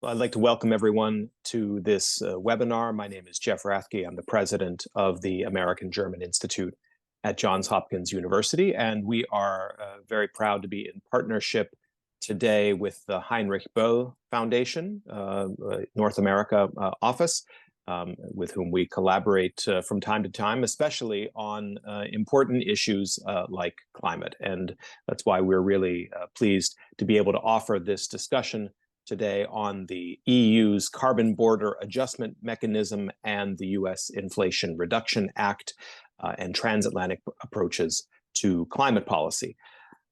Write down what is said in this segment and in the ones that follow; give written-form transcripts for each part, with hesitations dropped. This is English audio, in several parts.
Well, I'd like to welcome everyone to this webinar. My name is Jeff Rathke. I'm the president of the American-German Institute at Johns Hopkins University, and we are very proud to be in partnership today with the Heinrich Böll Foundation, North America office, with whom we collaborate from time to time, especially on important issues like climate. And that's why we're really pleased to be able to offer this discussion today on the EU's Carbon Border Adjustment Mechanism and the US Inflation Reduction Act and transatlantic approaches to climate policy.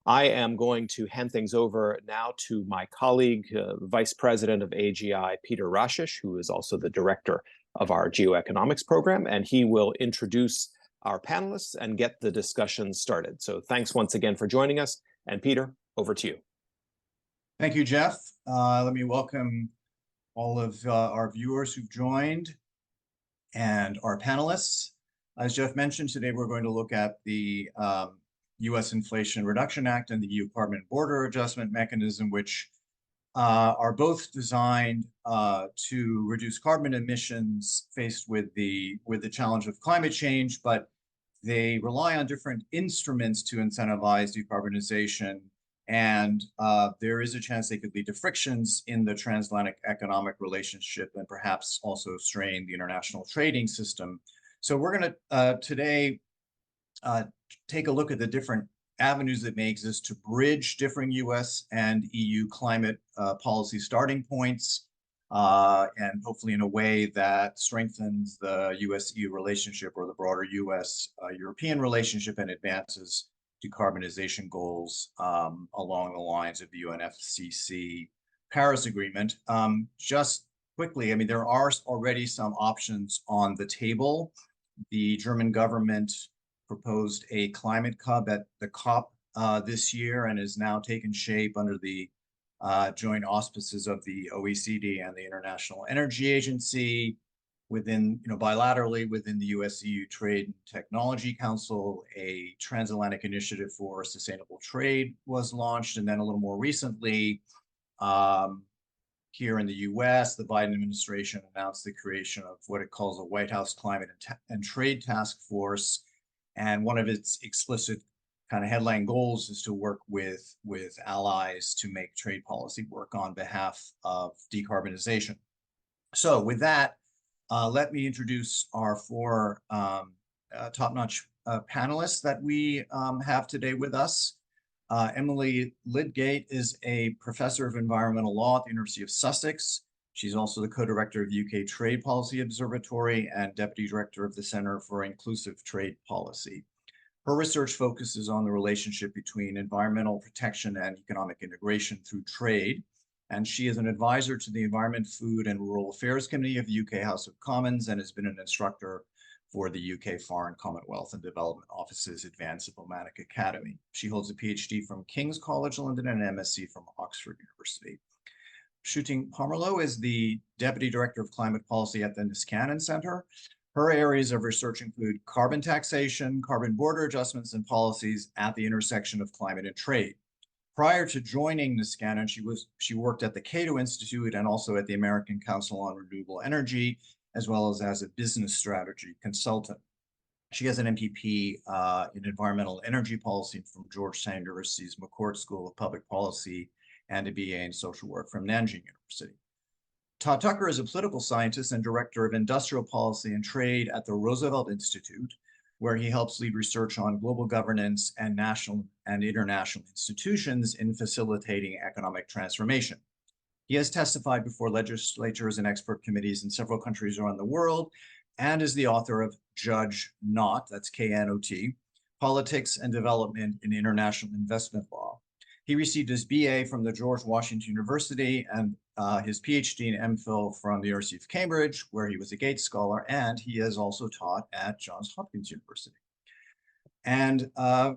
I am going to hand things over now to my colleague, Vice President of AGI, Peter Rashish, who is also the director of our Geoeconomics program, and he will introduce our panelists and get the discussion started. So thanks once again for joining us. And Peter, over to you. Thank you, Jeff. Let me welcome all of our viewers who've joined and our panelists. As Jeff mentioned, today we're going to look at the US Inflation Reduction Act and the EU Carbon Border Adjustment Mechanism, which are both designed to reduce carbon emissions faced with the challenge of climate change, but they rely on different instruments to incentivize decarbonization. And there is a chance they could lead to frictions in the transatlantic economic relationship and perhaps also strain the international trading system. So we're going to today take a look at the different avenues that may exist to bridge differing US and EU climate policy starting points, and hopefully in a way that strengthens the US-EU relationship or the broader US-European relationship and advances decarbonization goals along the lines of the UNFCCC Paris Agreement. Just quickly, I mean, there are already some options on the table. The German government proposed a climate hub at the COP this year and has now taken shape under the joint auspices of the OECD and the International Energy Agency. Within, bilaterally within the US-EU Trade and Technology Council, a transatlantic initiative for sustainable trade was launched. And then a little more recently, here in the US, the Biden administration announced the creation of what it calls a White House Climate and Trade Task Force. And one of its explicit kind of headline goals is to work with allies to make trade policy work on behalf of decarbonization. So with that, let me introduce our four top-notch panelists that we have today with us. Emily Lydgate is a professor of environmental law at the University of Sussex. She's also the co-director of UK Trade Policy Observatory and deputy director of the Centre for Inclusive Trade Policy. Her research focuses on the relationship between environmental protection and economic integration through trade. And she is an advisor to the Environment, Food and Rural Affairs Committee of the UK House of Commons and has been an instructor for the UK Foreign, Commonwealth and Development Office's Advanced Diplomatic Academy. She holds a PhD from King's College London and an MSc from Oxford University. Shooting Pomerleau is the Deputy Director of Climate Policy at the Niskanen Center. Her areas of research include carbon taxation, carbon border adjustments, and policies at the intersection of climate and trade. Prior to joining Niskanen, she worked at the Cato Institute and also at the American Council on Renewable Energy, as well as a business strategy consultant. She has an MPP in environmental energy policy from Georgetown University's McCourt School of Public Policy and a BA in social work from Nanjing University. Todd Tucker is a political scientist and director of industrial policy and trade at the Roosevelt Institute, where he helps lead research on global governance and national and international institutions in facilitating economic transformation. He has testified before legislatures and expert committees in several countries around the world and is the author of Judge Not, that's K-N-O-T, Politics and Development in International Investment Law. He received his BA from the George Washington University and his PhD and MPhil from the University of Cambridge, where he was a Gates Scholar, and he has also taught at Johns Hopkins University. And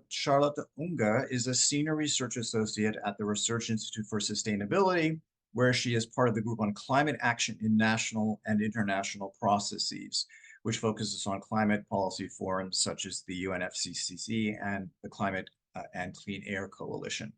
Charlotte Unger is a senior research associate at the Research Institute for Sustainability, where she is part of the group on climate action in national and international processes, which focuses on climate policy forums such as the UNFCCC and the Climate and Clean Air Coalition.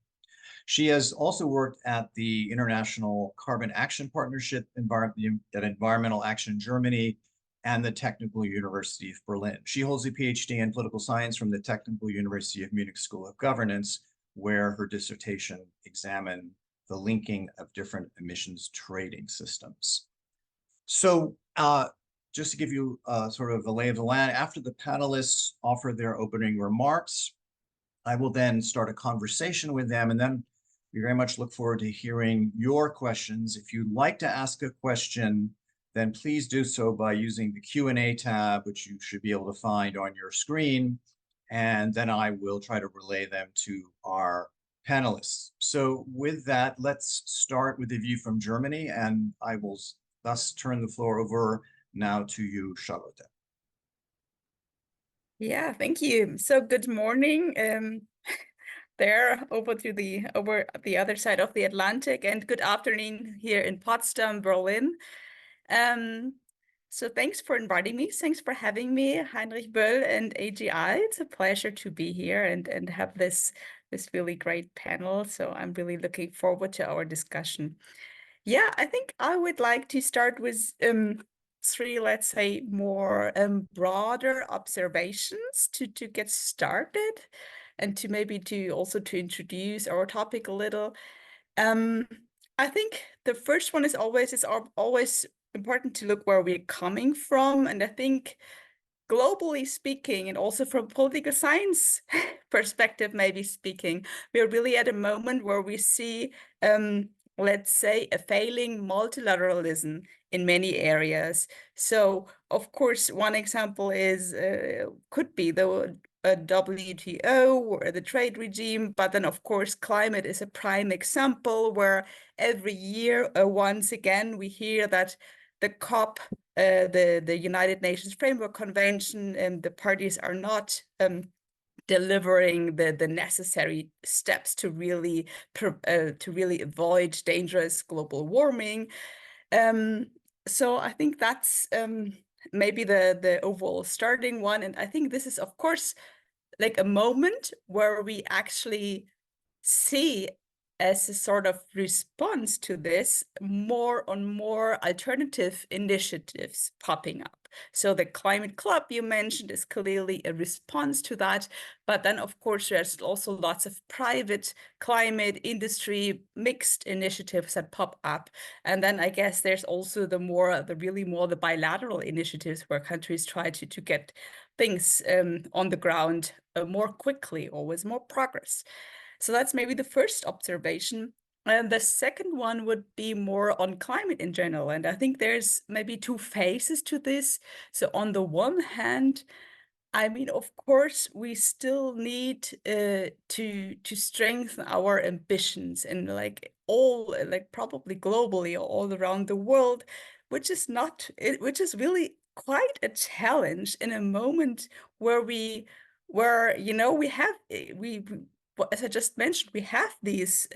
She has also worked at the International Carbon Action Partnership, at Environmental Action Germany, and the Technical University of Berlin. She holds a PhD in political science from the Technical University of Munich School of Governance, where her dissertation examined the linking of different emissions trading systems. So just to give you sort of a lay of the land, after the panelists offer their opening remarks, I will then start a conversation with them, and then we very much look forward to hearing your questions. If you'd like to ask a question, then please do so by using the Q&A tab, which you should be able to find on your screen, and then I will try to relay them to our panelists. So with that, let's start with the view from Germany, and I will thus turn the floor over now to you, Charlotte. Yeah, thank you. So good morning there over the other side of the Atlantic, and good afternoon here in Potsdam, Berlin. So thanks for inviting me. Thanks for having me, Heinrich Böll and AGI. It's a pleasure to be here and have this really great panel. So I'm really looking forward to our discussion. Yeah, I think I would like to start with three, let's say, more broader observations to get started, and to maybe also to introduce our topic a little. I think the first one is always important to look where we're coming from, and I think globally speaking, and also from political science perspective, maybe speaking, we're really at a moment where we see, let's say, a failing multilateralism in many areas. So, of course, one example is could be the WTO or the trade regime, but then, of course, climate is a prime example where every year, once again, we hear that the COP, the United Nations Framework Convention, and the parties are not delivering the necessary steps to really avoid dangerous global warming. So I think that's maybe the overall starting one, and I think this is, of course, like a moment where we actually see, as a sort of response to this, more and more alternative initiatives popping up. So the Climate Club you mentioned is clearly a response to that. But then, of course, there's also lots of private climate industry mixed initiatives that pop up. And then I guess there's also the bilateral initiatives where countries try to get things on the ground more quickly or with more progress. So that's maybe the first observation. And the second one would be more on climate in general. And I think there's maybe two phases to this. So on the one hand, I mean, of course, we still need to strengthen our ambitions, and probably globally all around the world, which is really quite a challenge in a moment where as I just mentioned, we have these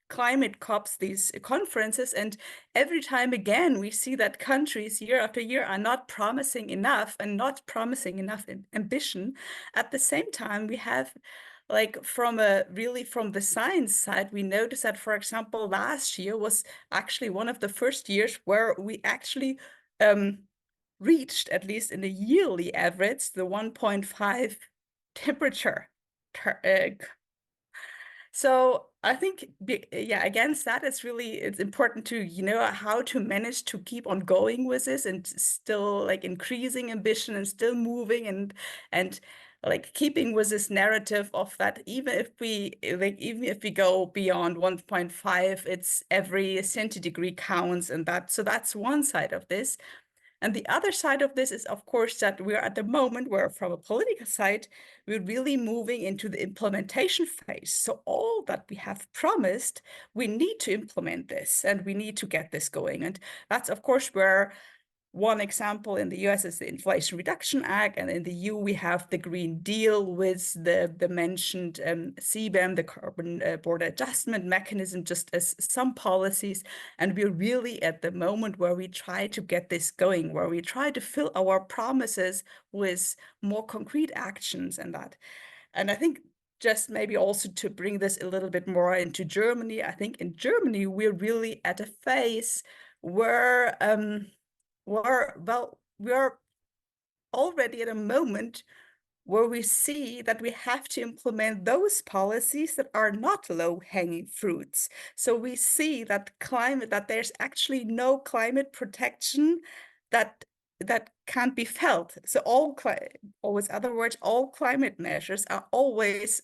climate COPs, these conferences, and every time again, we see that countries year after year are not promising enough ambition. At the same time, we have, like, from the science side, we noticed that, for example, last year was actually one of the first years where we actually reached, at least in the yearly average, the 1.5 temperature. So I think, against that, it's important to how to manage to keep on going with this, and still like increasing ambition and still moving and like keeping with this narrative of that even if we go beyond 1.5, it's every centidegree counts, and that's one side of this. And the other side of this is, of course, that we're at the moment where, from a political side, we're really moving into the implementation phase. So all that we have promised, we need to implement this, and we need to get this going. And that's, of course, where one example in the US is the Inflation Reduction Act, and in the EU we have the Green Deal with the mentioned CBAM, the Carbon Border Adjustment Mechanism, just as some policies. And we're really at the moment where we try to get this going, where we try to fill our promises with more concrete actions and that. And I think just maybe also to bring this a little bit more into Germany, I think in Germany, we're really at a phase where, well, we're already at a moment where we see that we have to implement those policies that are not low-hanging fruits. So we see that that there's actually no climate protection that can't be felt. So always, other words, all climate measures are always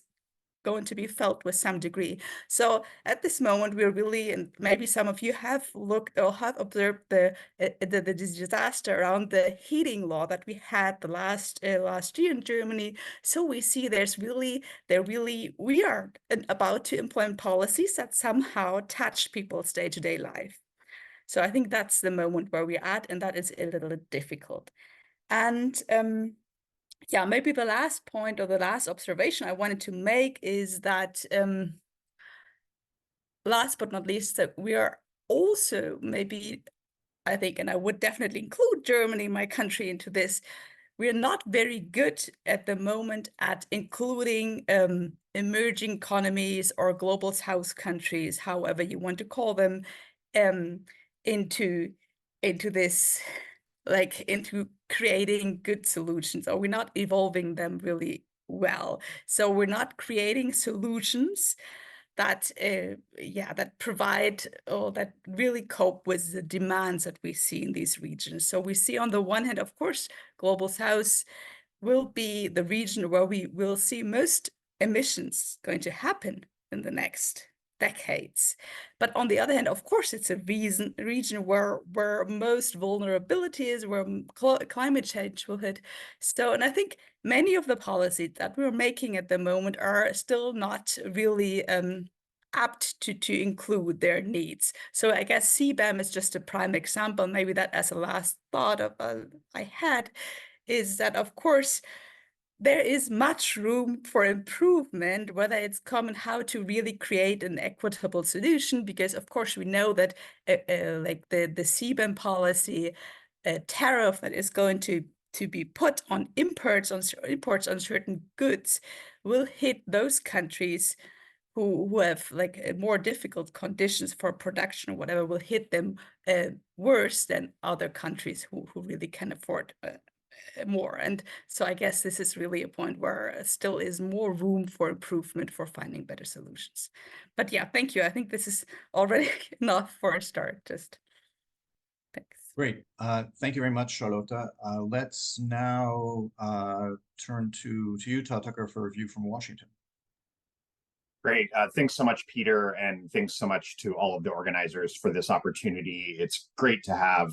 going to be felt with some degree. So at this moment, we're really, and maybe some of you have looked or have observed the disaster around the heating law that we had the last year in Germany. So we see we are about to implement policies that somehow touch people's day-to-day life. So I think that's the moment where we're at, and that is a little difficult. And yeah, maybe the last point or the last observation I wanted to make is that, last but not least, that we are also maybe, I think, and I would definitely include Germany, my country, into this, we're not very good at the moment at including emerging economies or global south countries, however you want to call them, into this, like into creating good solutions, or we're not evolving them really well. So we're not creating solutions that that provide or that really cope with the demands that we see in these regions. So we see on the one hand, of course, global south will be the region where we will see most emissions going to happen in the next decades. But on the other hand, of course, it's a region where most vulnerability is, where climate change will hit. So, and I think many of the policies that we're making at the moment are still not really apt to include their needs. So I guess CBAM is just a prime example. Maybe that as a last thought I had is that, of course, there is much room for improvement, whether it's common how to really create an equitable solution, because of course we know that like the CBAM policy tariff that is going to be put on imports on certain goods will hit those countries who have like more difficult conditions for production or whatever, will hit them worse than other countries who really can afford more. And so I guess this is really a point where still is more room for improvement for finding better solutions. But yeah, thank you. I think this is already enough for a start. Just thanks. Great. Thank you very much, Charlotte. Let's now turn to you, Todd Tucker, for a review from Washington. Great. Thanks so much, Peter, and thanks so much to all of the organizers for this opportunity. It's great to have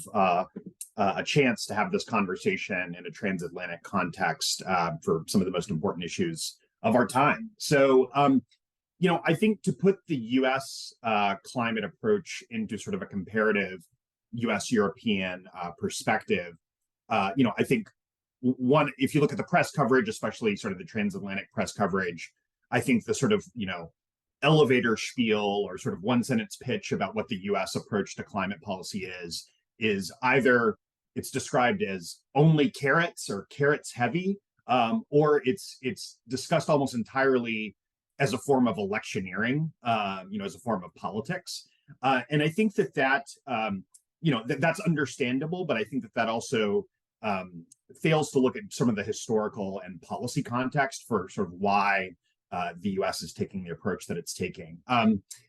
a chance to have this conversation in a transatlantic context for some of the most important issues of our time. So, I think to put the U.S. Climate approach into sort of a comparative U.S.-European perspective, I think if you look at the press coverage, especially sort of the transatlantic press coverage, I think the sort of, elevator spiel or sort of one sentence pitch about what the US approach to climate policy is either it's described as only carrots or carrots heavy, or it's discussed almost entirely as a form of electioneering, as a form of politics. And I think that's understandable, but I think that also fails to look at some of the historical and policy context for sort of why the U.S. is taking the approach that it's taking.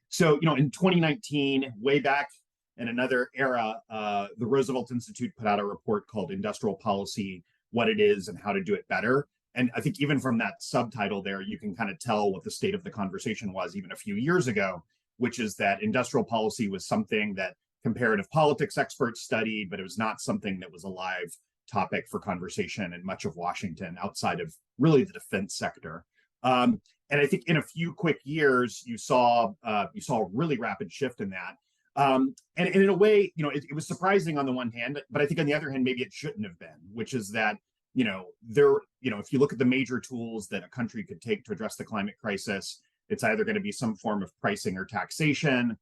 So, in 2019, way back in another era, the Roosevelt Institute put out a report called Industrial Policy, What It Is and How to Do It Better. And I think even from that subtitle there, you can kind of tell what the state of the conversation was even a few years ago, which is that industrial policy was something that comparative politics experts studied, but it was not something that was a live topic for conversation in much of Washington outside of really the defense sector. And I think in a few quick years, you saw a really rapid shift in that. And in a way, it was surprising on the one hand, but I think on the other hand, maybe it shouldn't have been, which is that, if you look at the major tools that a country could take to address the climate crisis, it's either going to be some form of pricing or taxation,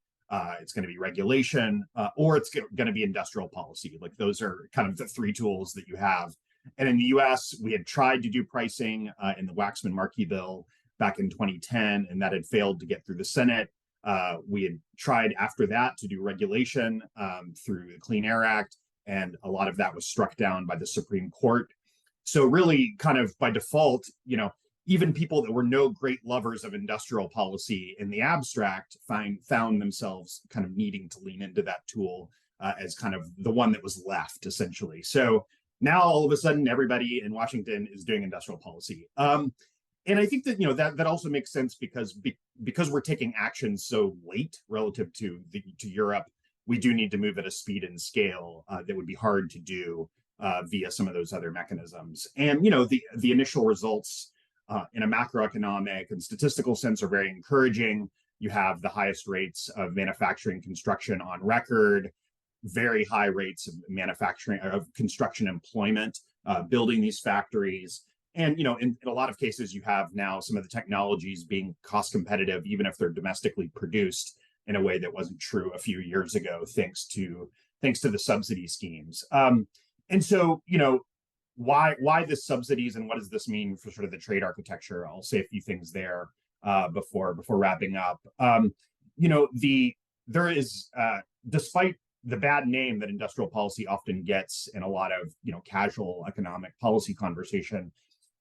it's going to be regulation, or it's going to be industrial policy. Like those are kind of the three tools that you have. And in the US, we had tried to do pricing in the Waxman-Markey bill. back in 2010, and that had failed to get through the Senate. We had tried after that to do regulation through the Clean Air Act, and a lot of that was struck down by the Supreme Court. So really, kind of by default, even people that were no great lovers of industrial policy in the abstract found themselves kind of needing to lean into that tool as kind of the one that was left, essentially. So now all of a sudden, everybody in Washington is doing industrial policy. And I think that that also makes sense because we're taking action so late relative to Europe. We do need to move at a speed and scale that would be hard to do via some of those other mechanisms. And the initial results in a macroeconomic and statistical sense are very encouraging. You have the highest rates of manufacturing construction on record, very high rates of manufacturing of construction employment, building these factories. And in a lot of cases, you have now some of the technologies being cost competitive, even if they're domestically produced, in a way that wasn't true a few years ago, thanks to the subsidy schemes. And so, why the subsidies, and what does this mean for sort of the trade architecture? I'll say a few things there before wrapping up. There is, despite the bad name that industrial policy often gets in a lot of casual economic policy conversation,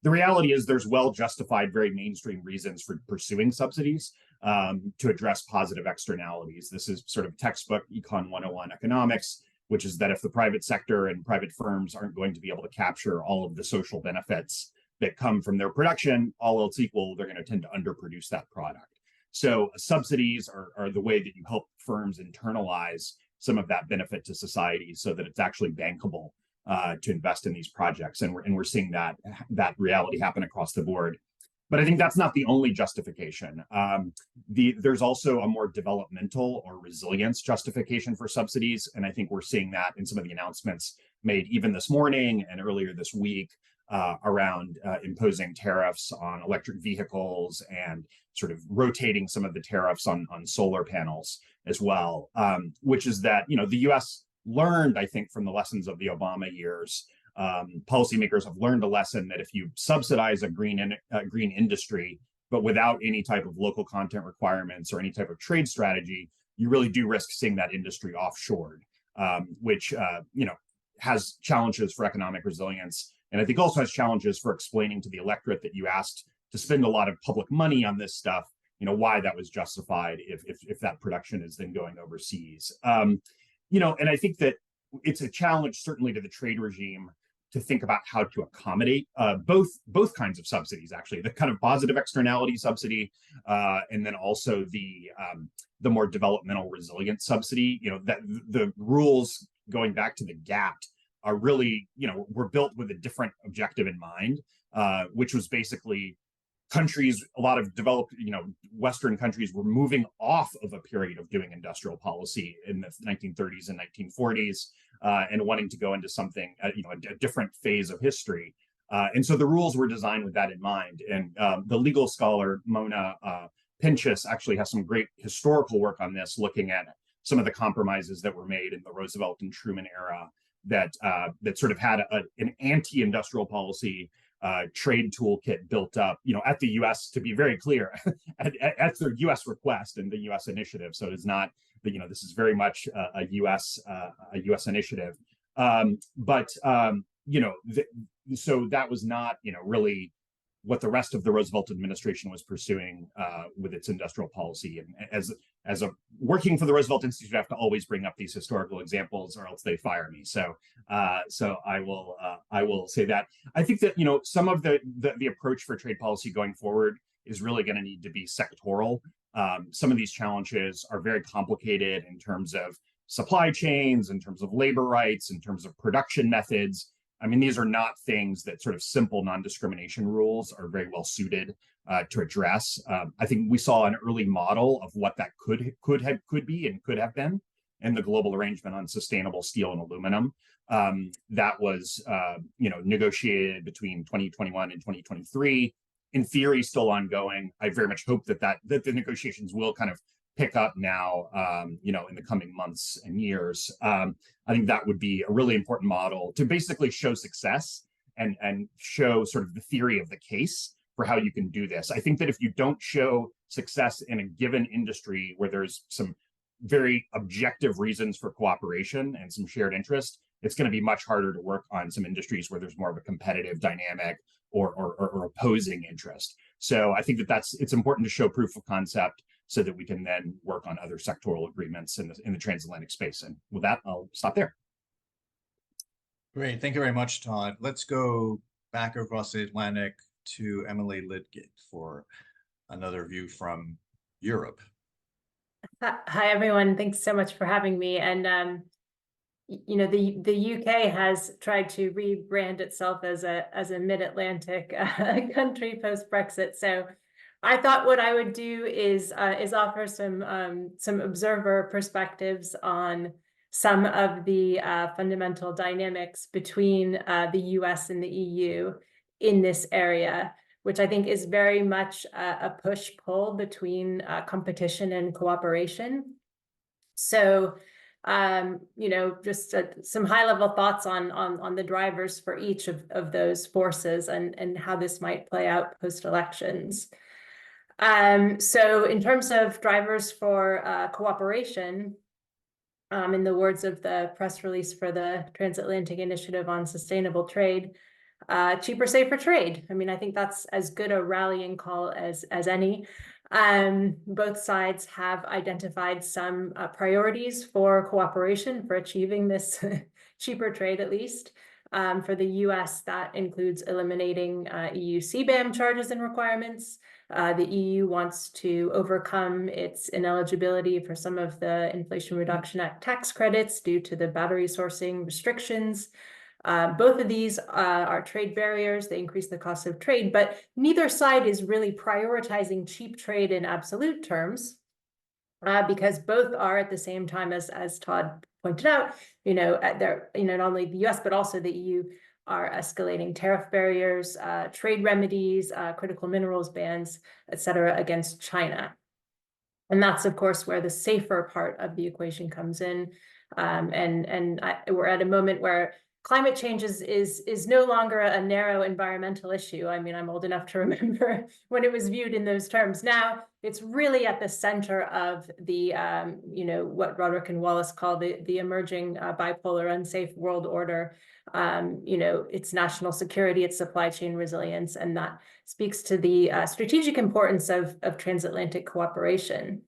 the reality is there's well-justified, very mainstream reasons for pursuing subsidies to address positive externalities. This is sort of textbook Econ 101 economics, which is that if the private sector and private firms aren't going to be able to capture all of the social benefits that come from their production, all else equal, they're going to tend to underproduce that product. So subsidies are the way that you help firms internalize some of that benefit to society so that it's actually bankable to invest in these projects. And we're seeing that reality happen across the board. But I think that's not the only justification. There's also a more developmental or resilience justification for subsidies. And I think we're seeing that in some of the announcements made even this morning and earlier this week around imposing tariffs on electric vehicles and sort of rotating some of the tariffs on solar panels as well, which is that, the US learned, I think, from the lessons of the Obama years. Policymakers have learned a lesson that if you subsidize a green industry, but without any type of local content requirements or any type of trade strategy, you really do risk seeing that industry offshored, which has challenges for economic resilience, and I think also has challenges for explaining to the electorate that you asked to spend a lot of public money on this stuff, why that was justified if that production is then going overseas. And I think that it's a challenge certainly to the trade regime to think about how to accommodate both kinds of subsidies, actually, the kind of positive externality subsidy and then also the more developmental resilience subsidy. That the rules going back to the GATT are really, were built with a different objective in mind, which was basically countries, a lot of developed, Western countries were moving off of a period of doing industrial policy in the 1930s and 1940s and wanting to go into something, a different phase of history. And so the rules were designed with that in mind. And the legal scholar Mona Pinchas actually has some great historical work on this, looking at some of the compromises that were made in the Roosevelt and Truman era that sort of had an anti-industrial policy trade toolkit built up, at the U.S. to be very clear, at the U.S. request and the U.S. initiative. So it is not, this is very much a U.S. initiative. So that was not, really what the rest of the Roosevelt administration was pursuing with its industrial policy. And as a working for the Roosevelt Institute, I have to always bring up these historical examples, or else they fire me. So I will say that. I think that some of the approach for trade policy going forward is really going to need to be sectoral. Some of these challenges are very complicated in terms of supply chains, in terms of labor rights, in terms of production methods. I mean, these are not things that sort of simple non-discrimination rules are very well suited to address. I think we saw an early model of what that could be and could have been in the global arrangement on sustainable steel and aluminum. That was negotiated between 2021 and 2023. In theory, still ongoing. I very much hope that the negotiations will kind of pick up now, in the coming months and years. I think that would be a really important model to basically show success and show sort of the theory of the case for how you can do this. I think that if you don't show success in a given industry where there's some very objective reasons for cooperation and some shared interest, it's going to be much harder to work on some industries where there's more of a competitive dynamic or opposing interest. So I think that it's important to show proof of concept so that we can then work on other sectoral agreements in the transatlantic space. And with that, I'll stop there. Great, thank you very much, Todd. Let's go back across the Atlantic to Emily Lydgate for another view from Europe. Hi, everyone. Thanks so much for having me. And you know, the UK has tried to rebrand itself as a mid-Atlantic country post-Brexit. So I thought what I would do is offer some observer perspectives on some of the fundamental dynamics between the US and the EU in this area, which I think is very much a push-pull between competition and cooperation. So, you know, just some high-level thoughts on the drivers for each of those forces and how this might play out post-elections. So in terms of drivers for cooperation, in the words of the press release for the Transatlantic Initiative on Sustainable Trade, cheaper, safer trade. I mean, I think that's as good a rallying call as any. Both sides have identified some priorities for cooperation for achieving this cheaper trade, at least. For the US, that includes eliminating EU CBAM charges and requirements. The EU wants to overcome its ineligibility for some of the Inflation Reduction Act tax credits due to the battery sourcing restrictions. Both of these are trade barriers. They increase the cost of trade, but neither side is really prioritizing cheap trade in absolute terms, because both are at the same time, as Todd pointed out, you know, not only the US, but also the EU are escalating tariff barriers, trade remedies, critical minerals bans, et cetera, against China. And that's, of course, where the safer part of the equation comes in. We're at a moment where climate change is no longer a narrow environmental issue. I mean, I'm old enough to remember when it was viewed in those terms. Now it's really at the center of the, you know, what Roderick and Wallace call the emerging bipolar unsafe world order. You know, it's national security, it's supply chain resilience, and that speaks to the strategic importance of transatlantic cooperation.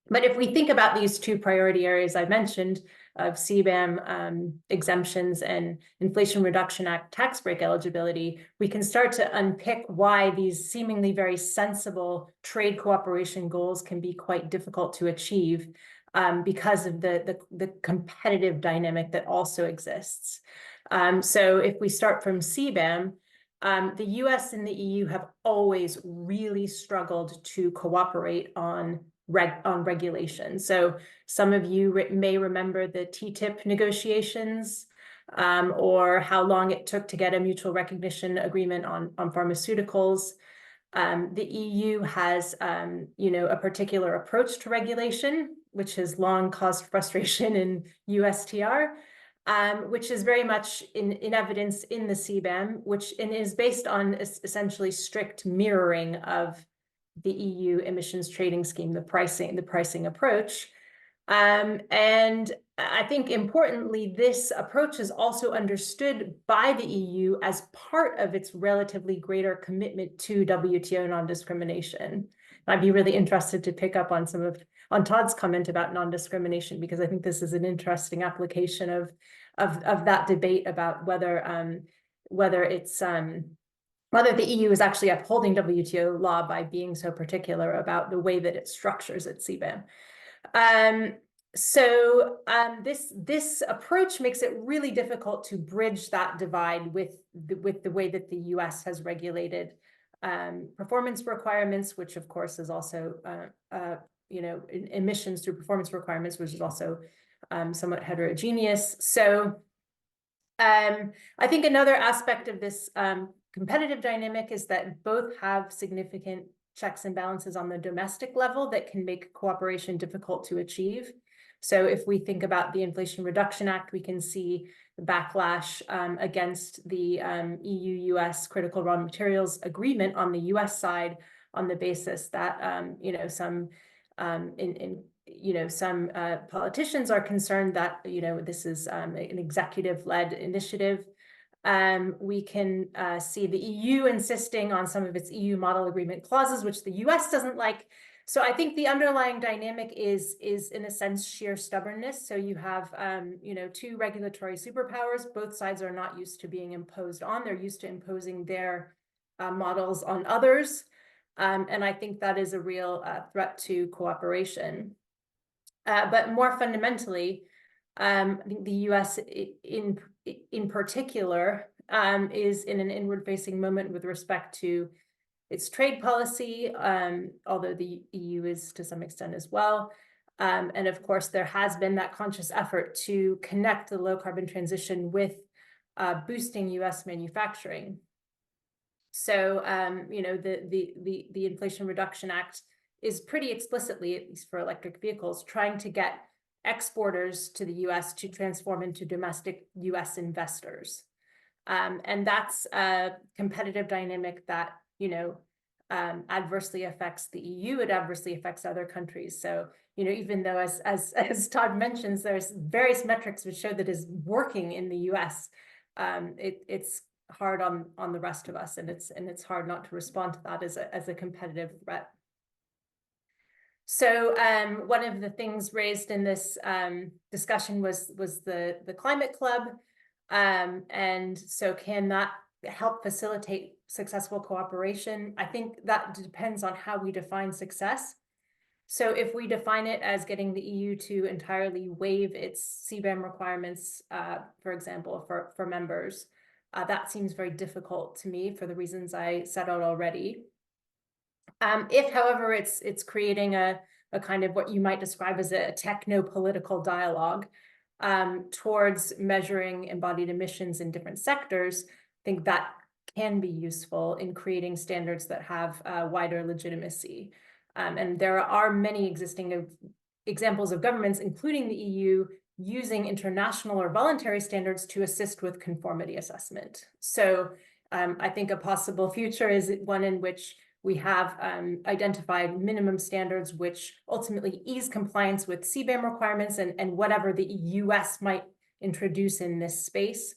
But if we think about these two priority areas I mentioned of CBAM exemptions and Inflation Reduction Act tax break eligibility, we can start to unpick why these seemingly very sensible trade cooperation goals can be quite difficult to achieve because of the competitive dynamic that also exists. So if we start from CBAM, the US and the EU have always really struggled to cooperate on regulation. So some of you may remember the TTIP negotiations, or how long it took to get a mutual recognition agreement on pharmaceuticals. The EU has, you know, a particular approach to regulation, which has long caused frustration in USTR, which is very much in evidence in the CBAM, which is based on essentially strict mirroring of the EU emissions trading scheme, the pricing approach. And I think importantly, this approach is also understood by the EU as part of its relatively greater commitment to WTO non-discrimination. I'd be really interested to pick up on on Todd's comment about non-discrimination, because I think this is an interesting application of that debate about whether the EU is actually upholding WTO law by being so particular about the way that it structures its CBAM. This approach makes it really difficult to bridge that divide with the way that the US has regulated performance requirements, which of course is also you know, emissions through performance requirements, which is also somewhat heterogeneous. So I think another aspect of this competitive dynamic is that both have significant checks and balances on the domestic level that can make cooperation difficult to achieve. So if we think about the Inflation Reduction Act, we can see backlash against the EU-US Critical Raw Materials Agreement on the US side, on the basis that some politicians are concerned that this is an executive-led initiative. We can see the EU insisting on some of its EU model agreement clauses, which the US doesn't like. So I think the underlying dynamic is in a sense sheer stubbornness. So you have two regulatory superpowers. Both sides are not used to being imposed on. They're used to imposing their models on others. And I think that is a real threat to cooperation. But more fundamentally, I think the US in particular is in an inward-facing moment with respect to its trade policy, although the EU is to some extent as well. And of course, there has been that conscious effort to connect the low-carbon transition with boosting US manufacturing. So, the Inflation Reduction Act is pretty explicitly, at least for electric vehicles, trying to get exporters to the US to transform into domestic US investors. And that's a competitive dynamic that, adversely affects the EU, it adversely affects other countries. So, even though as Todd mentions, there's various metrics which show that is working in the US, it's hard on the rest of us, and it's hard not to respond to that as a competitive threat. So one of the things raised in this discussion was the Climate Club, and so can that help facilitate successful cooperation? I think that depends on how we define success. So if we define it as getting the EU to entirely waive its CBAM requirements, for example, for members, that seems very difficult to me for the reasons I set out already. If, however, it's creating a kind of what you might describe as a techno-political dialogue towards measuring embodied emissions in different sectors, I think that can be useful in creating standards that have wider legitimacy. And there are many existing examples of governments, including the EU, using international or voluntary standards to assist with conformity assessment. So I think a possible future is one in which we have identified minimum standards which ultimately ease compliance with CBAM requirements and whatever the US might introduce in this space,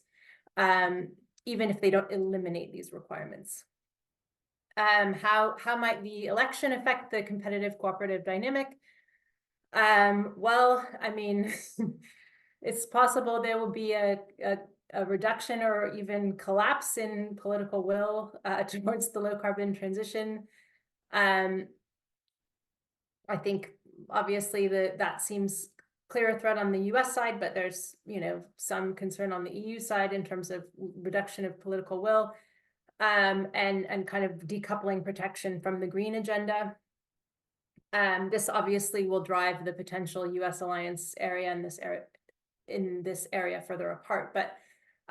even if they don't eliminate these requirements. How might the election affect the competitive cooperative dynamic? Well, I mean, it's possible there will be a reduction or even collapse in political will towards the low carbon transition. I think obviously that seems clear threat on the US side, but there's some concern on the EU side in terms of reduction of political will and kind of decoupling protection from the green agenda. This obviously will drive the potential US alliance area in this area further apart, but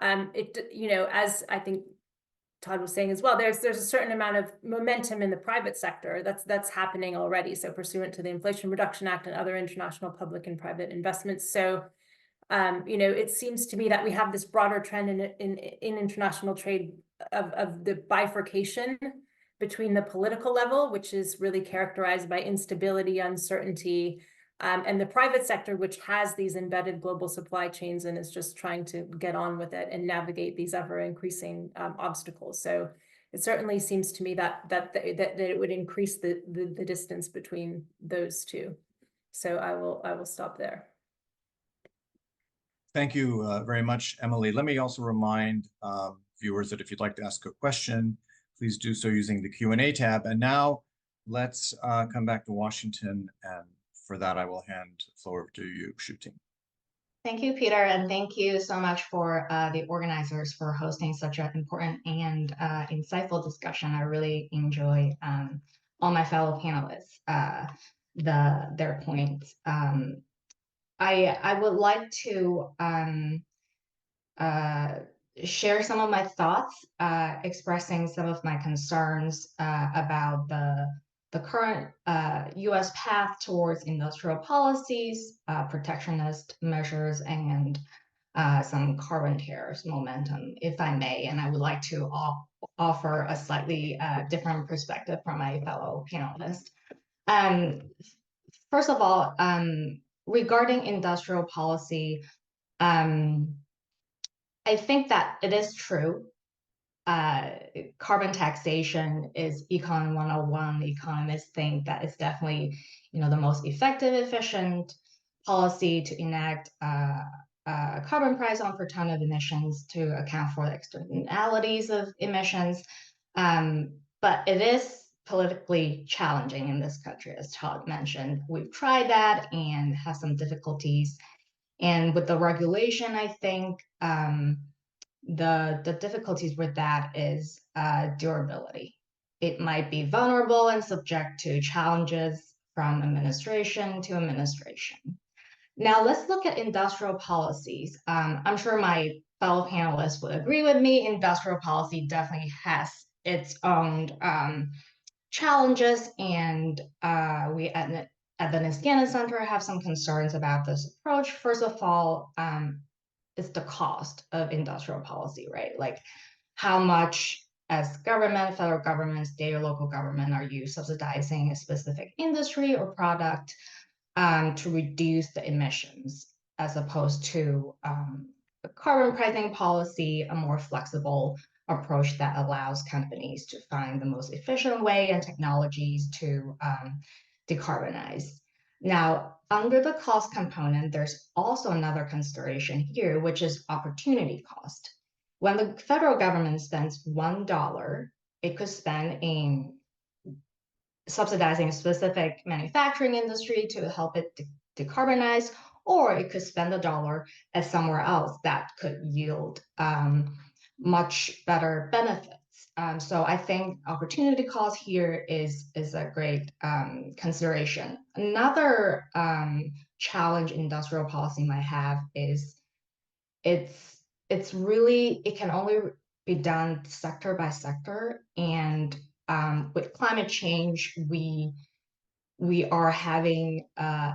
as I think Todd was saying as well, there's a certain amount of momentum in the private sector that's happening already. So pursuant to the Inflation Reduction Act and other international public and private investments. So it seems to me that we have this broader trend in international trade of the bifurcation between the political level, which is really characterized by instability, uncertainty, and the private sector, which has these embedded global supply chains and is just trying to get on with it and navigate these ever-increasing obstacles. So it certainly seems to me that it would increase the distance between those two. So I will stop there. Thank you very much, Emily. Let me also remind viewers that if you'd like to ask a question, please do so using the Q&A tab. And now let's come back to Washington, and for that I will hand the floor over to you, Shuting. Thank you, Peter, and thank you so much for the organizers for hosting such an important and insightful discussion. I really enjoy all my fellow panelists, their points. I would like to share some of my thoughts, expressing some of my concerns about the current U.S. path towards industrial policies, protectionist measures, and some carbon tariffs momentum, if I may, and I would like to offer a slightly different perspective from my fellow panelists. First of all, regarding industrial policy, I think that it is true. Carbon taxation is Econ 101. Economists think that it's definitely, the most effective, efficient policy to enact a carbon price on per ton of emissions to account for the externalities of emissions. But it is politically challenging in this country, as Todd mentioned. We've tried that and have some difficulties. And with the regulation, I think the difficulties with that is durability. It might be vulnerable and subject to challenges from administration to administration. Now let's look at industrial policies. I'm sure my fellow panelists would agree with me. Industrial policy definitely has its own challenges, and we at the Niskanen Center have some concerns about this approach. First of all, it's the cost of industrial policy, right? Like how much as government, federal government, state or local government are you subsidizing a specific industry or product to reduce the emissions, as opposed to a carbon pricing policy, a more flexible approach that allows companies to find the most efficient way and technologies to decarbonize. Now, under the cost component, there's also another consideration here, which is opportunity cost. When the federal government spends $1, it could spend in subsidizing a specific manufacturing industry to help it decarbonize, or it could spend $1 at somewhere else that could yield much better benefits. So I think opportunity cost here is a great consideration. Another challenge industrial policy might have is it can only be done sector by sector, and with climate change, we are having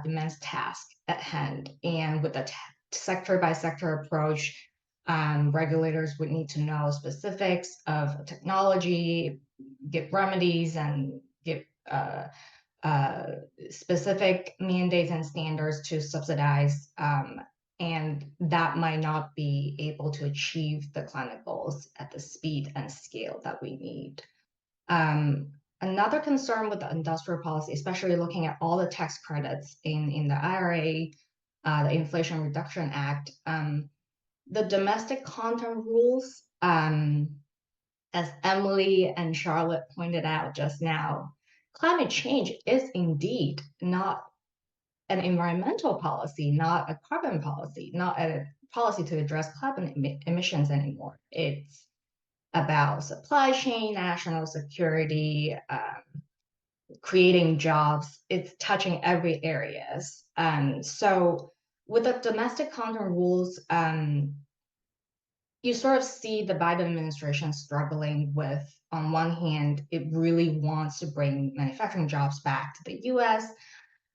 immense task at hand, and with the sector by sector approach, regulators would need to know specifics of technology, give remedies, and give specific mandates and standards to subsidize, and that might not be able to achieve the climate goals at the speed and scale that we need. Another concern with the industrial policy, especially looking at all the tax credits in the IRA, the Inflation Reduction Act, the domestic content rules, as Emily and Charlotte pointed out just now, climate change is indeed not an environmental policy, not a carbon policy, not a policy to address carbon emissions anymore. It's about supply chain, national security, creating jobs. It's touching every areas. So with the domestic content rules, you sort of see the Biden administration struggling with, on one hand, it really wants to bring manufacturing jobs back to the US.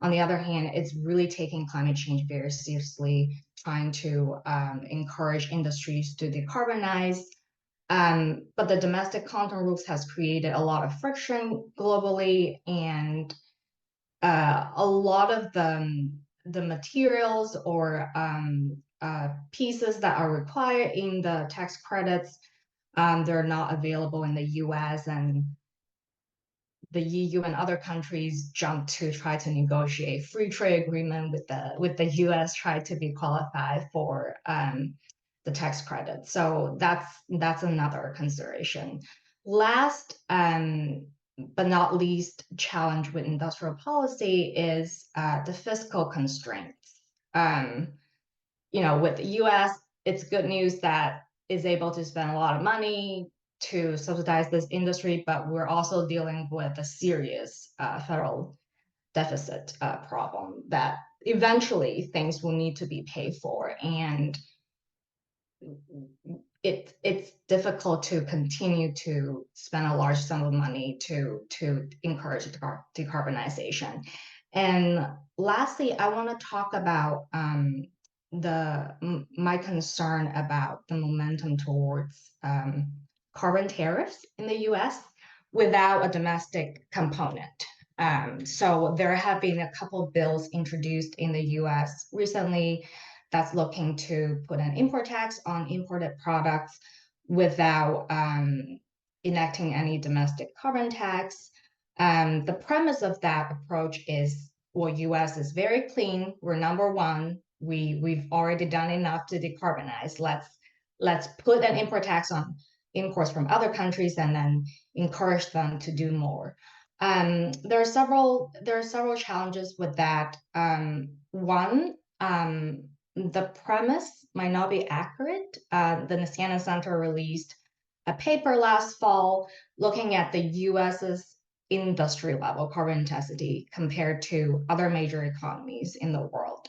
On the other hand, it's really taking climate change very seriously, trying to encourage industries to decarbonize. But the domestic content rules has created a lot of friction globally, and a lot of the materials or pieces that are required in the tax credits, they're not available in the US, and the EU and other countries jumped to try to negotiate free trade agreement with the US, try to be qualified for the tax credit. So that's another consideration. Last but not least challenge with industrial policy is the fiscal constraints. With the US, it's good news that is able to spend a lot of money to subsidize this industry, but we're also dealing with a serious federal deficit problem that eventually things will need to be paid for, and it's difficult to continue to spend a large sum of money to encourage decarbonization. And lastly, I want to talk about my concern about the momentum towards carbon tariffs in the US without a domestic component. So there have been a couple of bills introduced in the US recently that's looking to put an import tax on imported products without enacting any domestic carbon tax. The premise of that approach is, well, US is very clean. We're number one. We've already done enough to decarbonize. Let's put an import tax on imports from other countries and then encourage them to do more. There are several challenges with that. One, the premise might not be accurate. The Niskanen Center released a paper last fall looking at the US's industry level carbon intensity compared to other major economies in the world.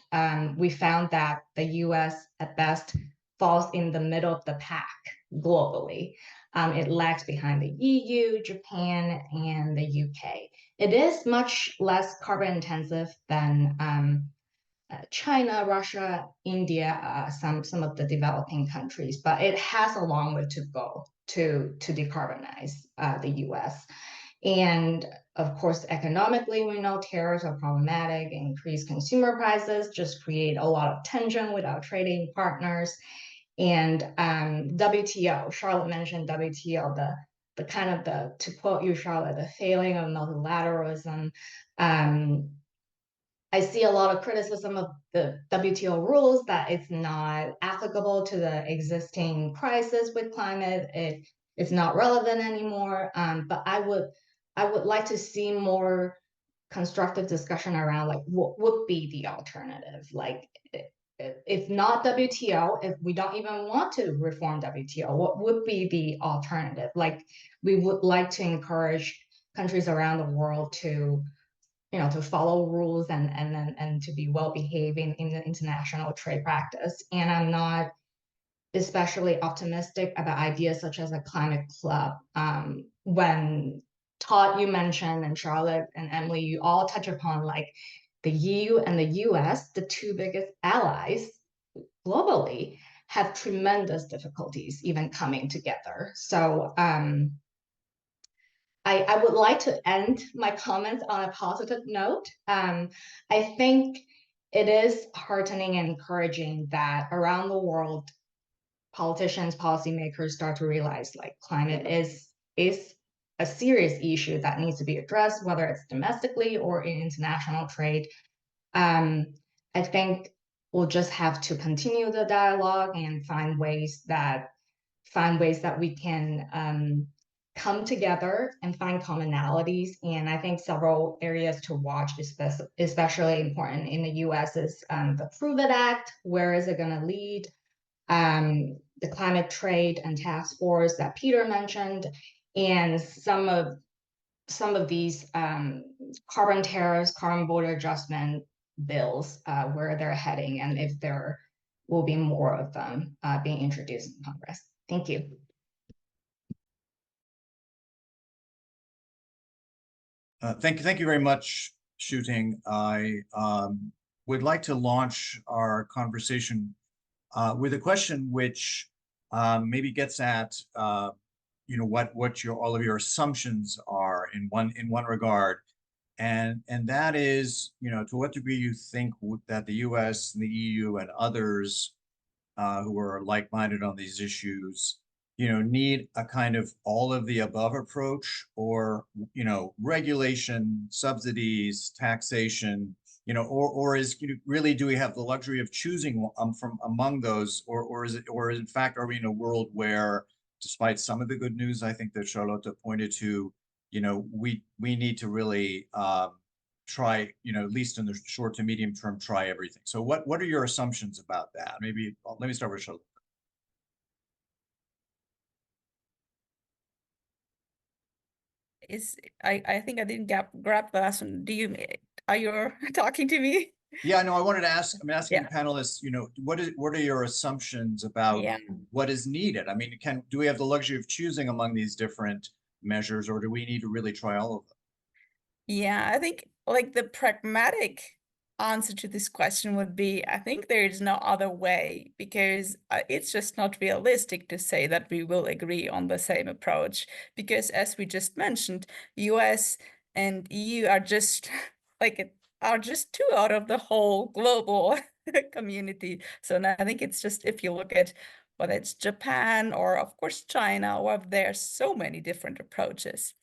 We found that the US at best falls in the middle of the pack globally. It lags behind the EU, Japan, and the UK. It is much less carbon intensive than China, Russia, India, some of the developing countries, but it has a long way to go to decarbonize the US. And of course, economically, we know tariffs are problematic. Increased consumer prices just create a lot of tension with our trading partners. And WTO, Charlotte mentioned WTO, the kind of the, to quote you, Charlotte, the failing of multilateralism. I see a lot of criticism of the WTO rules that it's not applicable to the existing crisis with climate. It's not relevant anymore. But I would like to see more constructive discussion around like what would be the alternative. Like if not WTO, if we don't even want to reform WTO, what would be the alternative? Like we would like to encourage countries around the world to to follow rules and to be well behaving in the international trade practice. And I'm not especially optimistic about ideas such as a climate club. When Todd, you mentioned, and Charlotte and Emily, you all touch upon like the EU and the US, the two biggest allies globally, have tremendous difficulties even coming together. So I would like to end my comments on a positive note. I think it is heartening and encouraging that around the world, politicians, policymakers start to realize like climate is a serious issue that needs to be addressed, whether it's domestically or in international trade. I think we'll just have to continue the dialogue and find ways that we can come together and find commonalities. And I think several areas to watch, especially important in the US, is the Prove It Act. Where is it going to lead? The climate trade and task force that Peter mentioned, and some of these carbon tariffs, carbon border adjustment bills, where they're heading, and if there will be more of them being introduced in Congress. Thank you. Thank you very much, Shooting. I would like to launch our conversation with a question which maybe gets at what all of your assumptions are in one regard, and that is to what degree you think that the U.S. and the EU and others who are like-minded on these issues need a kind of all of the above approach, or regulation, subsidies, taxation, or is really, do we have the luxury of choosing from among those, or in fact, are we in a world where, despite some of the good news I think that Charlotte pointed to, we need to really try, at least in the short to medium term, try everything. So what are your assumptions about that? Maybe let me start with Charlotte. I think I didn't grab the last one. Are you talking to me? Yeah, no, I wanted to ask, I'm asking the panelists, what are your assumptions about what is needed? I mean, do we have the luxury of choosing among these different measures, or do we need to really try all of them? Yeah, I think like the pragmatic answer to this question would be, I think there is no other way, because it's just not realistic to say that we will agree on the same approach, because as we just mentioned, US and EU are just two out of the whole global community. So now I think it's just, if you look at whether it's Japan or of course China, or there are so many different approaches.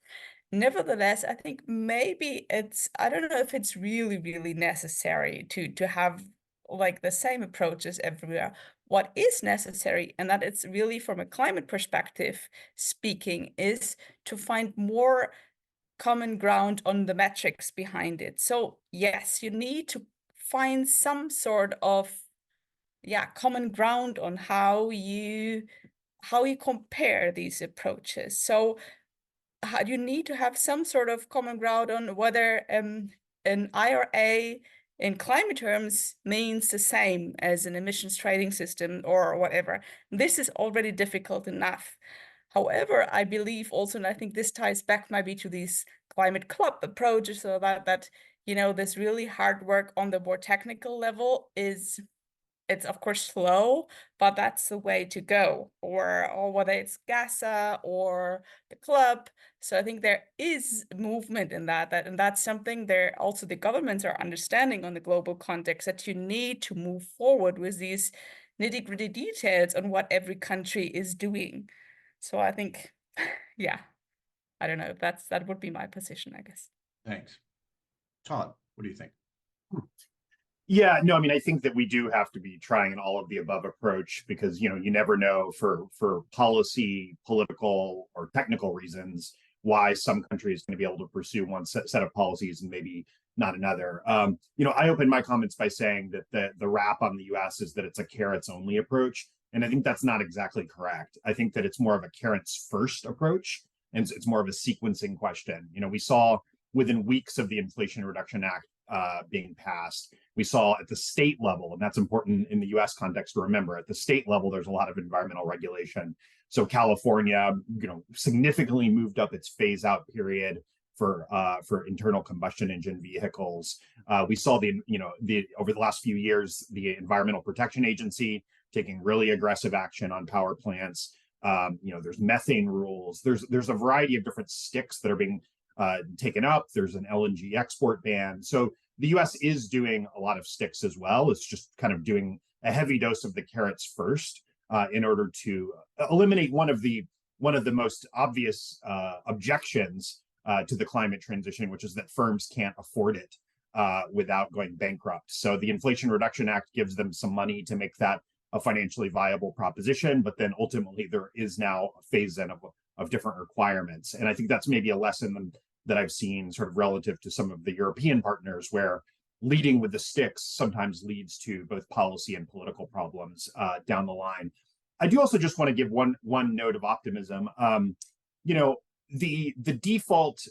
Nevertheless, I think maybe I don't know if it's really, really necessary to have like the same approaches everywhere. What is necessary, and that it's really from a climate perspective speaking, is to find more common ground on the metrics behind it. So yes, you need to find some sort of common ground on how you compare these approaches. So you need to have some sort of common ground on whether an IRA in climate terms means the same as an emissions trading system or whatever. This is already difficult enough. However, I believe also, and I think this ties back maybe to these climate club approaches, so that this really hard work on the more technical level it's of course slow, but that's the way to go, or whether it's GASA or the club. So I think there is movement in that, and that's something there also the governments are understanding on the global context, that you need to move forward with these nitty-gritty details on what every country is doing. So I think, yeah, I don't know if that would be my position, I guess. Thanks. Todd, what do you think? Yeah, no, I mean, I think that we do have to be trying an all of the above approach, because you never know for policy, political, or technical reasons why some country is going to be able to pursue one set of policies and maybe not another. I opened my comments by saying that the rap on the US is that it's a carrots only approach, and I think that's not exactly correct. I think that it's more of a carrots first approach, and it's more of a sequencing question. We saw within weeks of the Inflation Reduction Act being passed, we saw at the state level, and that's important in the US context to remember, at the state level, there's a lot of environmental regulation. So California, significantly moved up its phase out period for internal combustion engine vehicles. We saw over the last few years, the Environmental Protection Agency taking really aggressive action on power plants. There's methane rules. There's a variety of different sticks that are being taken up. There's an LNG export ban. So the US is doing a lot of sticks as well. It's just kind of doing a heavy dose of the carrots first in order to eliminate one of the most obvious objections to the climate transition, which is that firms can't afford it without going bankrupt. So the Inflation Reduction Act gives them some money to make that a financially viable proposition, but then ultimately there is now a phase-in of different requirements. And I think that's maybe a lesson that I've seen sort of relative to some of the European partners, where leading with the sticks sometimes leads to both policy and political problems down the line. I do also just want to give one note of optimism. The default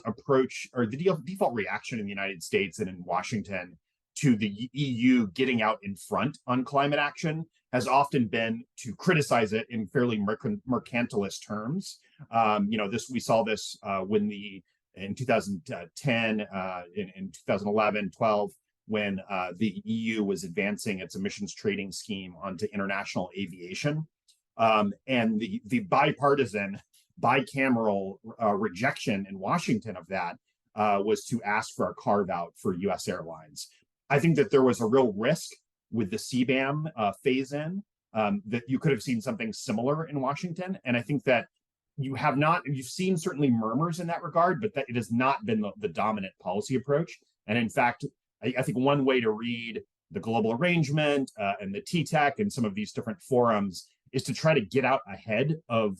approach, or the default reaction in the United States and in Washington to the EU getting out in front on climate action has often been to criticize it in fairly mercantilist terms. We saw this in 2010, in 2011, 12, when the EU was advancing its emissions trading scheme onto international aviation. And the bipartisan, bicameral rejection in Washington of that was to ask for a carve out for US airlines. I think that there was a real risk with the CBAM phase-in that you could have seen something similar in Washington. And I think that you've seen certainly murmurs in that regard, but that it has not been the dominant policy approach. And in fact, I think one way to read the global arrangement and the TTEC and some of these different forums is to try to get out ahead of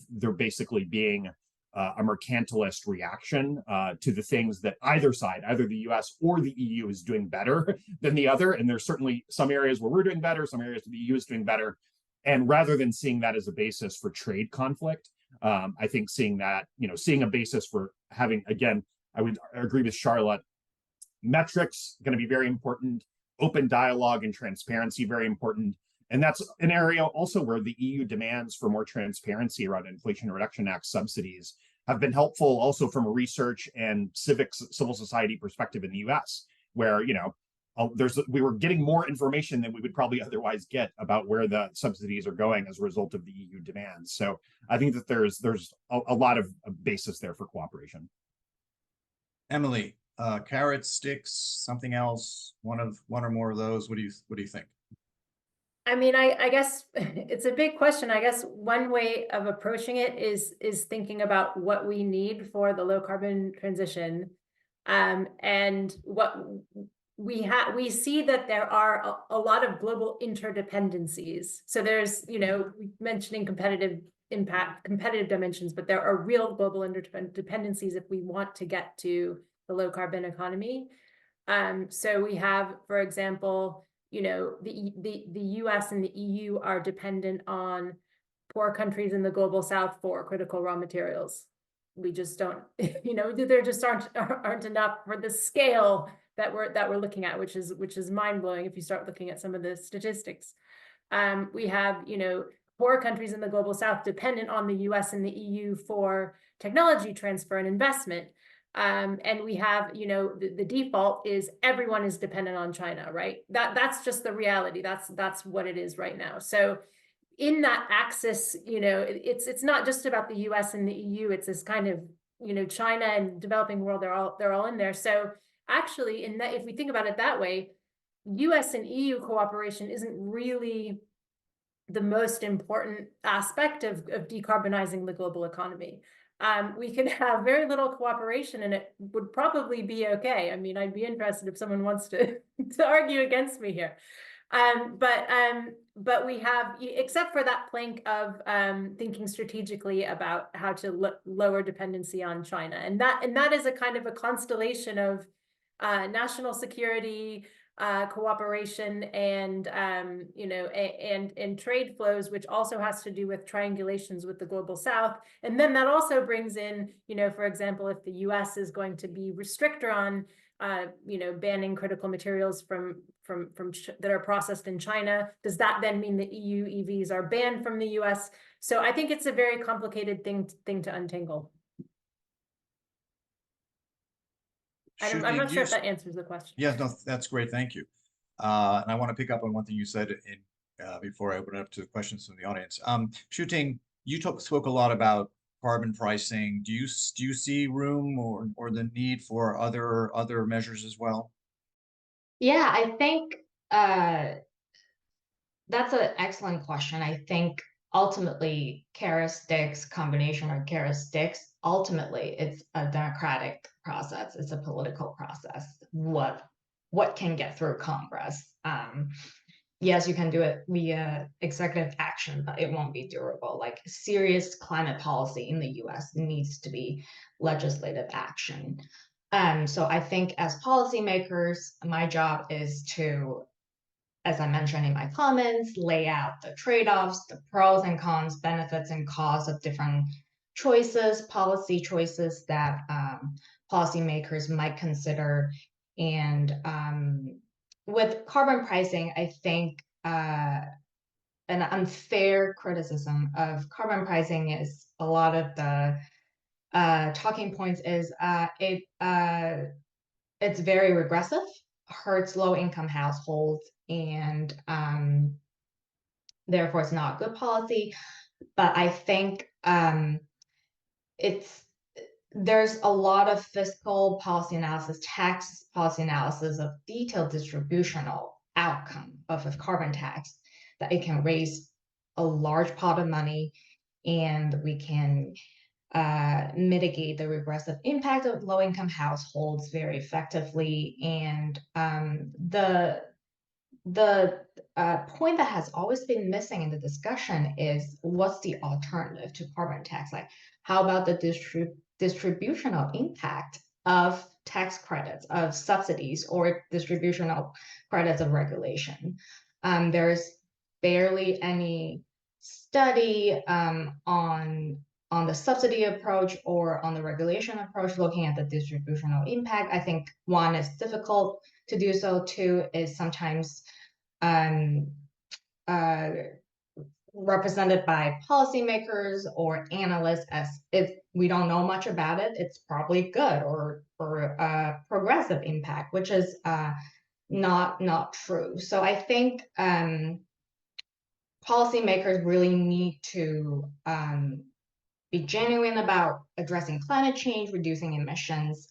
there basically being a mercantilist reaction to the things that either side, either the US or the EU, is doing better than the other. And there's certainly some areas where we're doing better, some areas where the EU is doing better. And rather than seeing that as a basis for trade conflict, I think seeing a basis for having, again, I would agree with Charlotte, metrics going to be very important, open dialogue and transparency very important. And that's an area also where the EU demands for more transparency around Inflation Reduction Act subsidies have been helpful also from a research and civil society perspective in the US. where, we were getting more information than we would probably otherwise get about where the subsidies are going as a result of the EU demands. So I think that there's a lot of basis there for cooperation. Emily, carrots, sticks, something else, one or more of those. What do you think? I mean, I guess it's a big question. I guess one way of approaching it is thinking about what we need for the low carbon transition, and what we see that there are a lot of global interdependencies. So there's, mentioning competitive dimensions, but there are real global interdependencies if we want to get to the low carbon economy. So we have, for example, the US and the EU are dependent on poor countries in the global South for critical raw materials. We just don't, there just aren't enough for the scale that we're looking at, which is mind blowing if you start looking at some of the statistics. We have, poor countries in the global South dependent on the US and the EU for technology transfer and investment. And we have, the default is everyone is dependent on China, right? That's just the reality. That's what it is right now. So in that axis, it's not just about the US and the EU. It's this kind of, China and developing world, they're all in there. So actually, if we think about it that way, US and EU cooperation isn't really the most important aspect of decarbonizing the global economy. We can have very little cooperation and it would probably be okay. I mean, I'd be interested if someone wants to argue against me here. But we have, except for that plank of thinking strategically about how to lower dependency on China. And that is a kind of a constellation of national security, cooperation, and and trade flows, which also has to do with triangulations with the global South. And then that also brings in, for example, if the US is going to be restrictor on banning critical materials from that are processed in China, does that then mean the EU EVs are banned from the US? So I think it's a very complicated thing to untangle. I'm not sure if that answers the question. Yeah, no, that's great. Thank you. And I want to pick up on one thing you said before I open it up to questions from the audience. Shooting, you spoke a lot about carbon pricing. Do you see room or the need for other measures as well? Yeah, I think that's an excellent question. I think ultimately carrot sticks, combination of carrot sticks, ultimately it's a democratic process. It's a political process. What can get through Congress? Yes, you can do it via executive action, but it won't be durable. Like serious climate policy in the US needs to be legislative action. So I think as policymakers, my job is to, as I mentioned in my comments, lay out the trade-offs, the pros and cons, benefits and costs of different choices, policy choices that policymakers might consider. And with carbon pricing, I think an unfair criticism of carbon pricing is a lot of the talking points is it's very regressive, hurts low-income households, and therefore it's not good policy. But I think there's a lot of fiscal policy analysis, tax policy analysis of detailed distributional outcome of a carbon tax, that it can raise a large pot of money and we can mitigate the regressive impact of low-income households very effectively. And the point that has always been missing in the discussion is what's the alternative to carbon tax? Like, how about the distributional impact of tax credits, of subsidies, or distributional credits of regulation? There's barely any study on the subsidy approach or on the regulation approach looking at the distributional impact. I think one is difficult to do so. Two is sometimes represented by policymakers or analysts as if we don't know much about it, it's probably good, or progressive impact, which is not true. So I think policymakers really need to be genuine about addressing climate change, reducing emissions,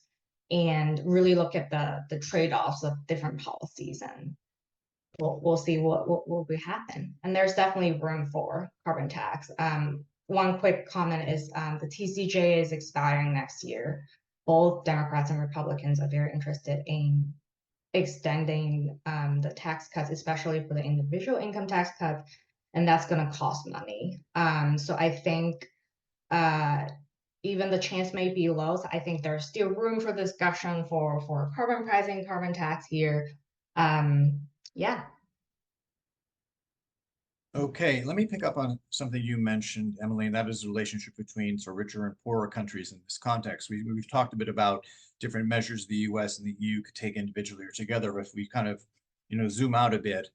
and really look at the trade-offs of different policies, and we'll see what will happen. And there's definitely room for carbon tax. One quick comment is the TCJA is expiring next year. Both Democrats and Republicans are very interested in extending the tax cuts, especially for the individual income tax cut, and that's going to cost money. So I think even the chance may be low. So I think there's still room for discussion for carbon pricing, carbon tax here. Yeah. Okay, let me pick up on something you mentioned, Emily, and that is the relationship between sort of richer and poorer countries in this context. We've talked a bit about different measures the US and the EU could take individually or together, but if we kind of, zoom out a bit,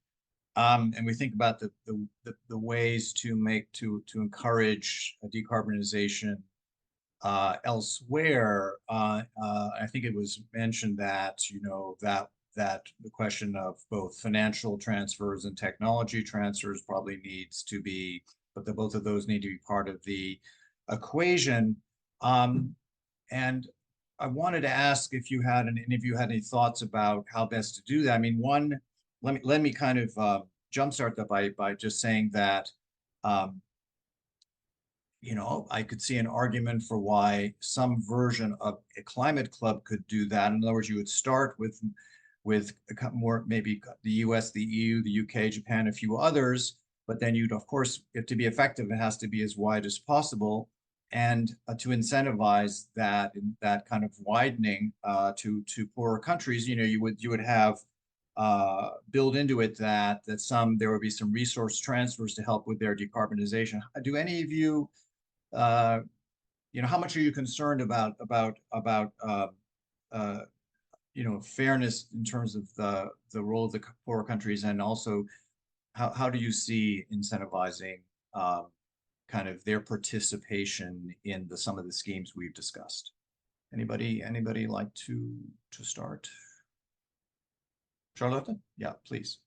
and we think about the ways to encourage decarbonization elsewhere, I think it was mentioned that, that the question of both financial transfers and technology transfers probably needs to be, but both of those need to be part of the equation. And I wanted to ask if you had any of you had any thoughts about how best to do that. I mean, one, let me kind of jumpstart that by just saying that I could see an argument for why some version of a climate club could do that. In other words, you would start with more, maybe the US, the EU, the UK, Japan, a few others, but then you'd, of course, if to be effective, it has to be as wide as possible. And to incentivize that kind of widening to poorer countries, you would have build into it that there would be some resource transfers to help with their decarbonization. Do any of you, how much are you concerned about fairness in terms of the role of the poorer countries, and also how do you see incentivizing kind of their participation in some of the schemes we've discussed? Anybody like to start? Charlotte? Yeah, please.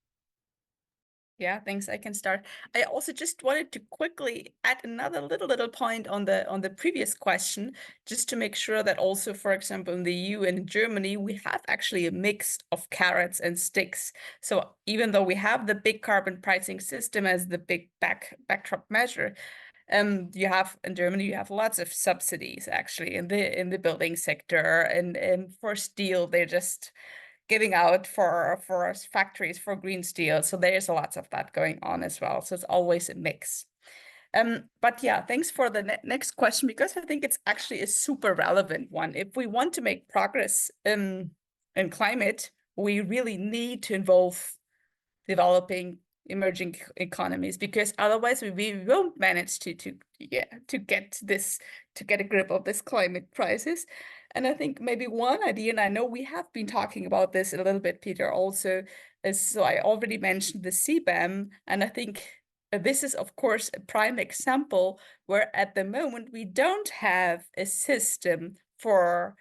Yeah, thanks. I can start. I also just wanted to quickly add another little point on the previous question, just to make sure that also, for example, in the EU and in Germany, we have actually a mix of carrots and sticks. So even though we have the big carbon pricing system as the big backdrop measure, you have in Germany, you have lots of subsidies actually in the building sector, and for steel, they're just giving out for factories for green steel. So there's lots of that going on as well. So it's always a mix. But yeah, thanks for the next question, because I think it's actually a super relevant one. If we want to make progress in climate, we really need to involve developing emerging economies, because otherwise we won't manage to get a grip of this climate crisis. And I think maybe one idea, and I know we have been talking about this a little bit, Peter, also, is, so I already mentioned the CBAM, and I think this is, of course, a prime example where at the moment we don't have a system for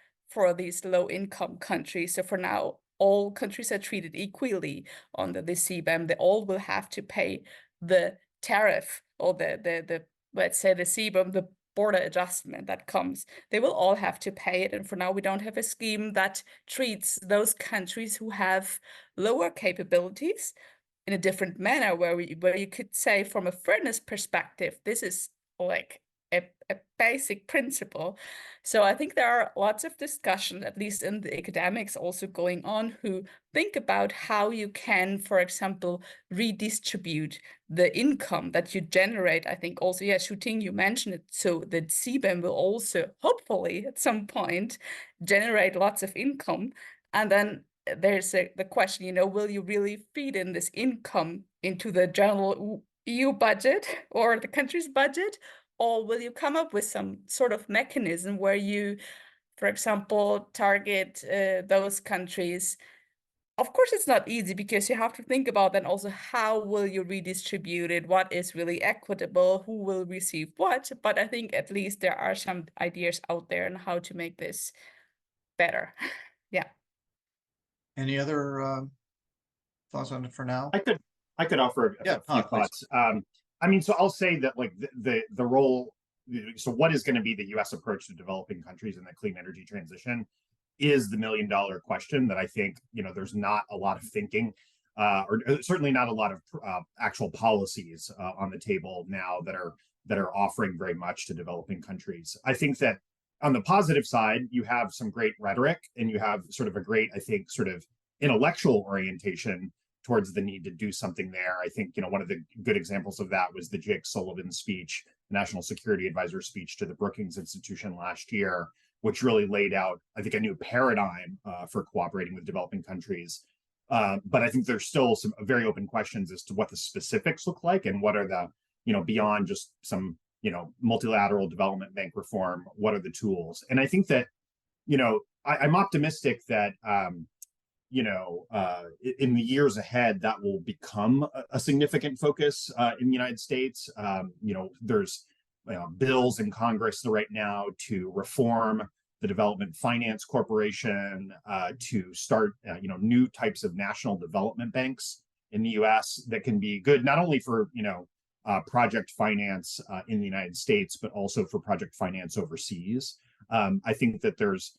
these low-income countries. So for now, all countries are treated equally under the CBAM. They all will have to pay the tariff, or the let's say the CBAM, the border adjustment that comes. They will all have to pay it. And for now, we don't have a scheme that treats those countries who have lower capabilities in a different manner, where you could say, from a fairness perspective, this is like a basic principle. So I think there are lots of discussion, at least in the academics, also going on, who think about how you can, for example, redistribute the income that you generate. I think also, yeah, Shooting, you mentioned it, so that CBAM will also, hopefully, at some point, generate lots of income. And then there's the question, will you really feed in this income into the general EU budget or the country's budget? Or will you come up with some sort of mechanism where you, for example, target those countries? Of course, it's not easy, because you have to think about then also how will you redistribute it, what is really equitable, who will receive what. But I think at least there are some ideas out there on how to make this better. Yeah. Any other thoughts on it for now? I could offer a few thoughts. I mean, so I'll say that like the role. So what is going to be the U.S. approach to developing countries in the clean energy transition is the $1,000,000 question that I think, there's not a lot of thinking, or certainly not a lot of actual policies on the table now that are offering very much to developing countries. I think that on the positive side, you have some great rhetoric and you have sort of a great, I think, sort of intellectual orientation towards the need to do something there. I think, one of the good examples of that was the Jake Sullivan speech, National Security Advisor speech to the Brookings Institution last year, which really laid out, I think, a new paradigm for cooperating with developing countries. But I think there's still some very open questions as to what the specifics look like and what are the, beyond just some, multilateral development bank reform, what are the tools? And I think that, I'm optimistic that, in the years ahead, that will become a significant focus in the United States. There's bills in Congress right now to reform the Development Finance Corporation, to start new types of national development banks in the U.S. that can be good not only for project finance in the United States, but also for project finance overseas. I think that there's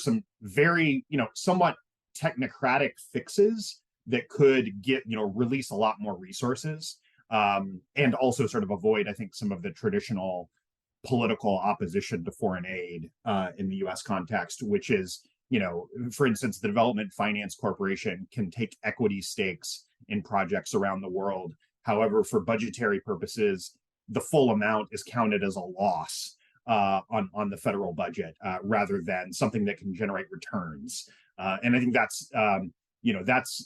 some very somewhat technocratic fixes that could get release a lot more resources, and also sort of avoid, I think, some of the traditional political opposition to foreign aid in the U.S. context, which is, for instance, the Development Finance Corporation can take equity stakes in projects around the world. However, for budgetary purposes, the full amount is counted as a loss on the federal budget, rather than something that can generate returns. And I think that's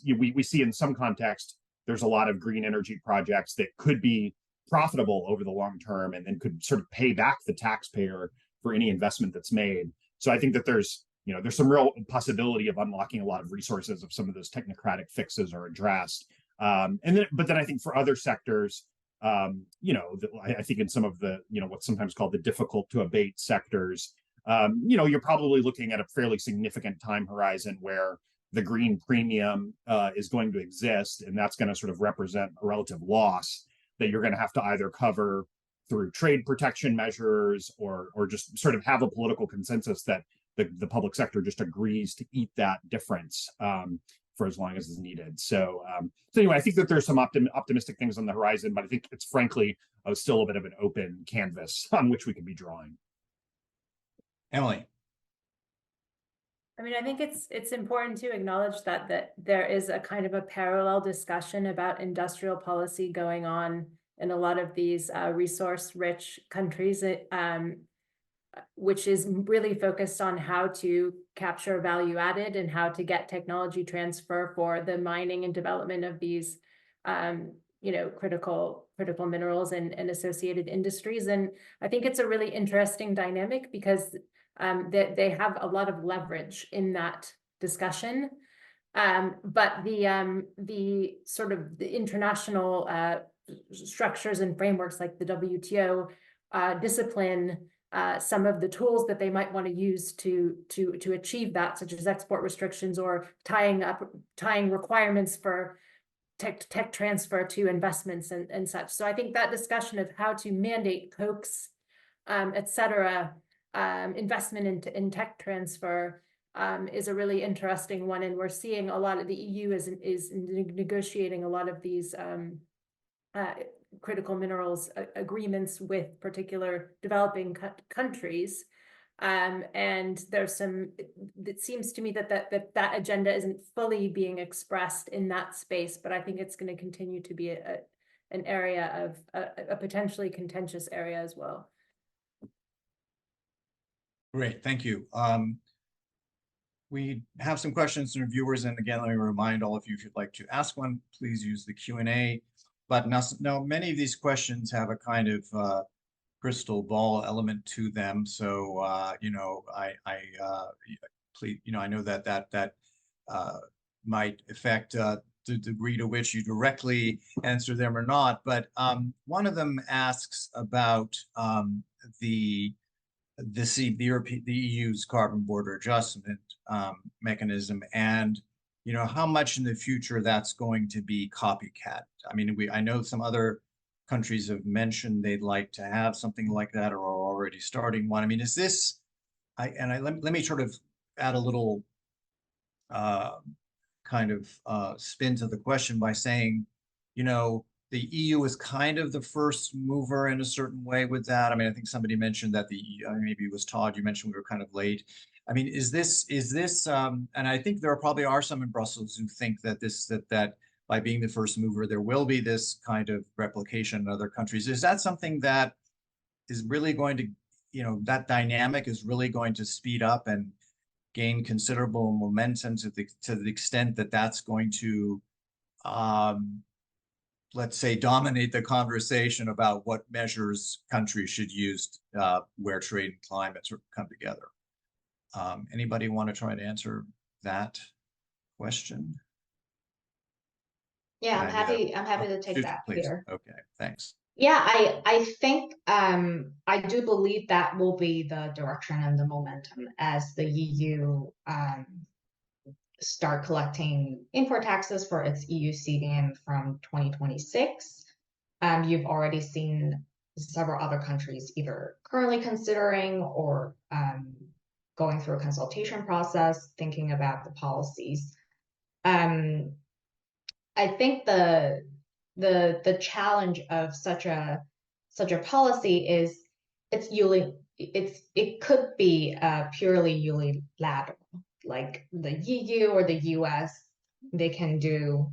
we see in some context, there's a lot of green energy projects that could be profitable over the long term and then could sort of pay back the taxpayer for any investment that's made. So I think that there's some real possibility of unlocking a lot of resources if some of those technocratic fixes are addressed. But then I think for other sectors, I think in some of the, what's sometimes called the difficult to abate sectors, you're probably looking at a fairly significant time horizon where the green premium is going to exist, and that's going to sort of represent a relative loss that you're going to have to either cover through trade protection measures or just sort of have a political consensus that the public sector just agrees to eat that difference for as long as is needed. So anyway, I think that there's some optimistic things on the horizon, but I think it's frankly still a bit of an open canvas on which we could be drawing. Emily. I mean, I think it's important to acknowledge that there is a kind of a parallel discussion about industrial policy going on in a lot of these resource-rich countries, which is really focused on how to capture value added and how to get technology transfer for the mining and development of these, critical minerals and associated industries. And I think it's a really interesting dynamic because they have a lot of leverage in that discussion. But the sort of the international structures and frameworks like the WTO discipline some of the tools that they might want to use to achieve that, such as export restrictions or tying requirements for tech transfer to investments and such. So I think that discussion of how to mandate COCs, et cetera, investment in tech transfer is a really interesting one, and we're seeing a lot of the EU is negotiating a lot of these critical minerals agreements with particular developing countries, and there's some. It seems to me that agenda isn't fully being expressed in that space, but I think it's going to continue to be an area of a potentially contentious area as well. Great, thank you. We have some questions from viewers, and again, let me remind all of you, if you'd like to ask one, please use the Q&A. But now many of these questions have a kind of crystal ball element to them. So I know that might affect the degree to which you directly answer them or not. But one of them asks about the the EU's carbon border adjustment mechanism, and how much in the future that's going to be copycat. I mean, I know some other countries have mentioned they'd like to have something like that or are already starting one. I mean, is this? Let me sort of add a little kind of spin to the question by saying, the EU is kind of the first mover in a certain way with that. I mean, I think somebody mentioned that maybe it was Todd, you mentioned we were kind of late. I mean, is this, and I think there probably are some in Brussels who think that that by being the first mover, there will be this kind of replication in other countries. Is that something that is really going to, that dynamic is really going to speed up and gain considerable momentum to the extent that that's going to, let's say, dominate the conversation about what measures countries should use where trade and climate sort of come together? Anybody want to try to answer that question? Yeah, I'm happy to take that, please. Peter. Okay, thanks. Yeah, I think I do believe that will be the direction and the momentum as the EU start collecting import taxes for its EU CBAM from 2026. You've already seen several other countries either currently considering or going through a consultation process, thinking about the policies. I think the challenge of such a policy is it could be purely unilateral. Like the EU or the US, they can do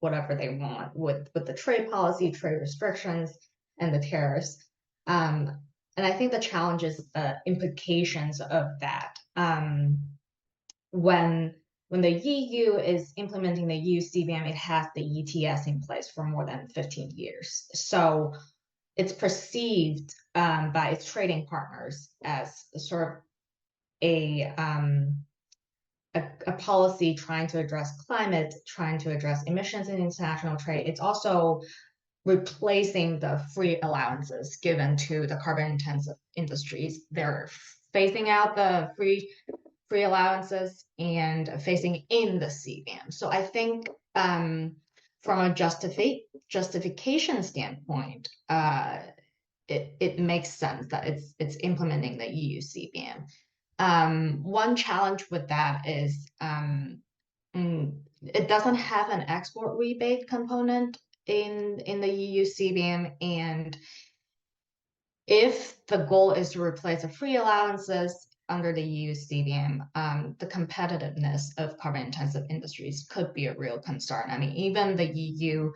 whatever they want with the trade policy, trade restrictions, and the tariffs. And I think the challenge is implications of that. When the EU is implementing the EU CBAM, it has the ETS in place for more than 15 years. So it's perceived by its trading partners as sort of a policy trying to address climate, trying to address emissions in international trade. It's also replacing the free allowances given to the carbon-intensive industries. They're phasing out the free allowances and phasing in the CBAM. So I think from a justification standpoint, it makes sense that it's implementing the EU CBAM. One challenge with that is it doesn't have an export rebate component in the EU CBAM, and if the goal is to replace the free allowances under the EU CBAM, the competitiveness of carbon-intensive industries could be a real concern. I mean, even the EU's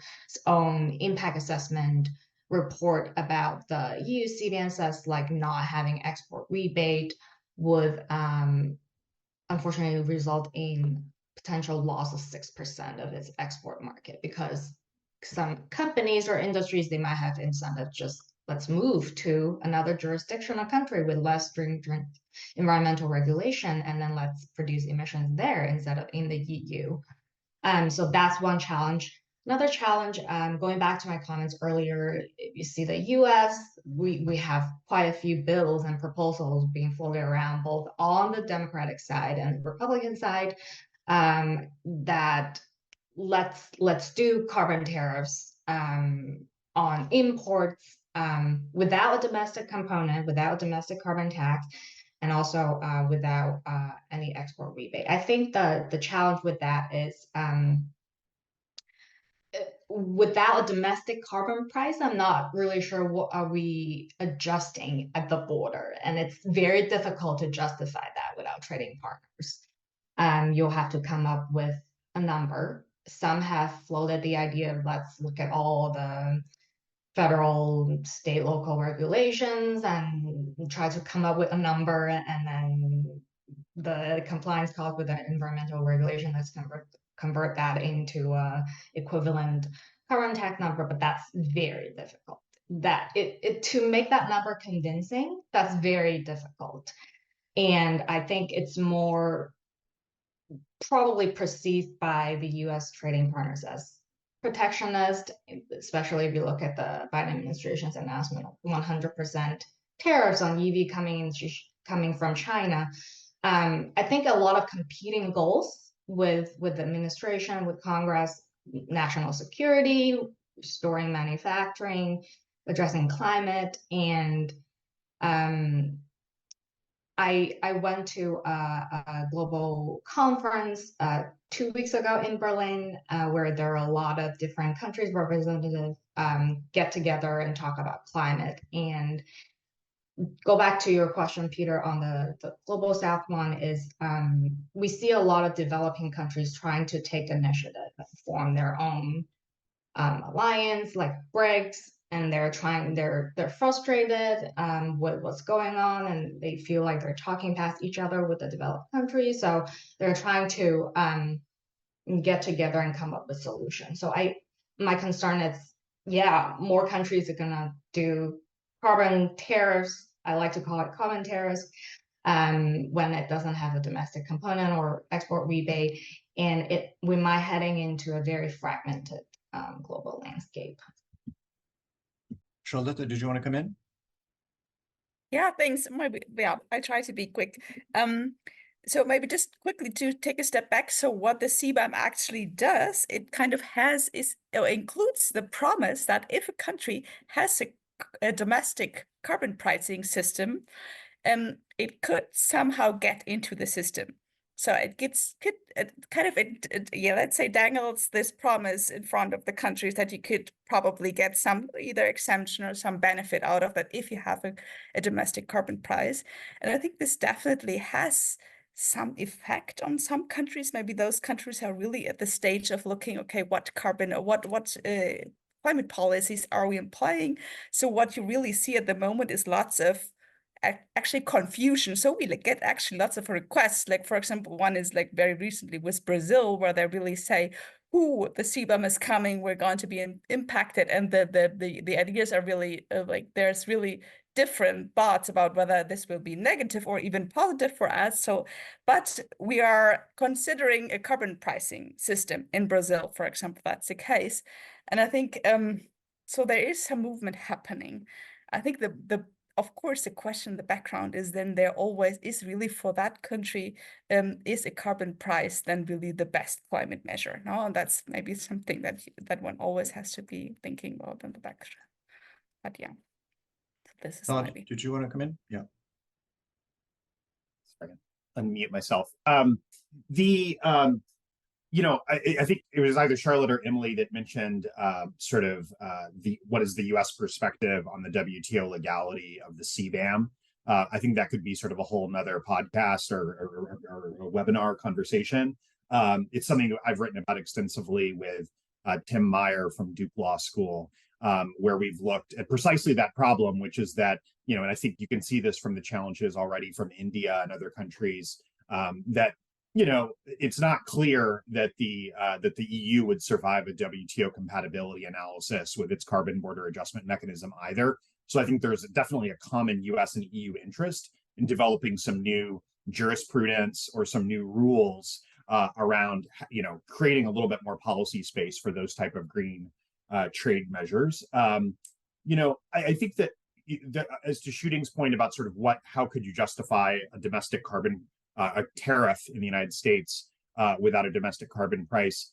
own impact assessment report about the EU CBAM says like not having export rebate would unfortunately result in potential loss of 6% of its export market, because some companies or industries, they might have incentive just let's move to another jurisdiction or country with less stringent environmental regulation, and then let's produce emissions there instead of in the EU. So that's one challenge. Another challenge, going back to my comments earlier, you see the US, we have quite a few bills and proposals being floated around both on the Democratic side and the Republican side, that let's do carbon tariffs on imports without a domestic component, without domestic carbon tax, and also without any export rebate. I think the challenge with that is without a domestic carbon price, I'm not really sure what are we adjusting at the border, and it's very difficult to justify that without trading partners. You'll have to come up with a number. Some have floated the idea of let's look at all the federal, state, local regulations and try to come up with a number, and then the compliance cost with the environmental regulation, let's convert that into a equivalent carbon tax number, but that's very difficult. That to make that number convincing, that's very difficult. And I think it's more probably perceived by the US trading partners as protectionist, especially if you look at the Biden administration's announcement of 100% tariffs on EV coming from China. I think a lot of competing goals with the administration, with Congress, national security, restoring manufacturing, addressing climate, and I went to a global conference 2 weeks ago in Berlin, where there are a lot of different countries representatives get together and talk about climate. And go back to your question, Peter, on the Global South one is we see a lot of developing countries trying to take initiative and form their own alliance like BRICS, and they're frustrated with what's going on, and they feel like they're talking past each other with the developed countries. So they're trying to get together and come up with solutions. So my concern is, yeah, more countries are gonna do carbon tariffs. I like to call it carbon tariffs when it doesn't have a domestic component or export rebate, and we might heading into a very fragmented global landscape. Charlotte, did you want to come in? Yeah, thanks. I try to be quick. So maybe just quickly to take a step back. So what the CBAM actually does, it kind of includes the promise that if a country has a domestic carbon pricing system, it could somehow get into the system. So let's say dangles this promise in front of the countries that you could probably get some either exemption or some benefit out of that if you have a domestic carbon price. And I think this definitely has some effect on some countries. Maybe those countries are really at the stage of looking, okay, what carbon or what climate policies are we applying? So what you really see at the moment is lots of actually confusion. So we get actually lots of requests. Like, for example, one is like very recently with Brazil, where they really say, "Ooh, the CBAM is coming. We're going to be impacted." And the ideas are really like there's really different thoughts about whether this will be negative or even positive for us. So, but we are considering a carbon pricing system in Brazil, for example. That's the case, and I think so. There is some movement happening. I think of course, the question, the background is then there always is really for that country, is a carbon price then really the best climate measure? No, and that's maybe something that one always has to be thinking about in the background. But yeah, this is Todd, maybe. did you want to come in? Yeah. Second, unmute myself. I think it was either Charlotte or Emily that mentioned what is the U.S. perspective on the WTO legality of the CBAM. I think that could be sort of a whole nother podcast or a webinar conversation. It's something that I've written about extensively with Tim Meyer from Duke Law School, where we've looked at precisely that problem, which is that, and I think you can see this from the challenges already from India and other countries, that it's not clear that the EU would survive a WTO compatibility analysis with its carbon border adjustment mechanism either. So I think there's definitely a common US and EU interest in developing some new jurisprudence or some new rules around, creating a little bit more policy space for those type of green trade measures. I think that as to Shooting's point about sort of how could you justify a domestic carbon a tariff in the United States without a domestic carbon price,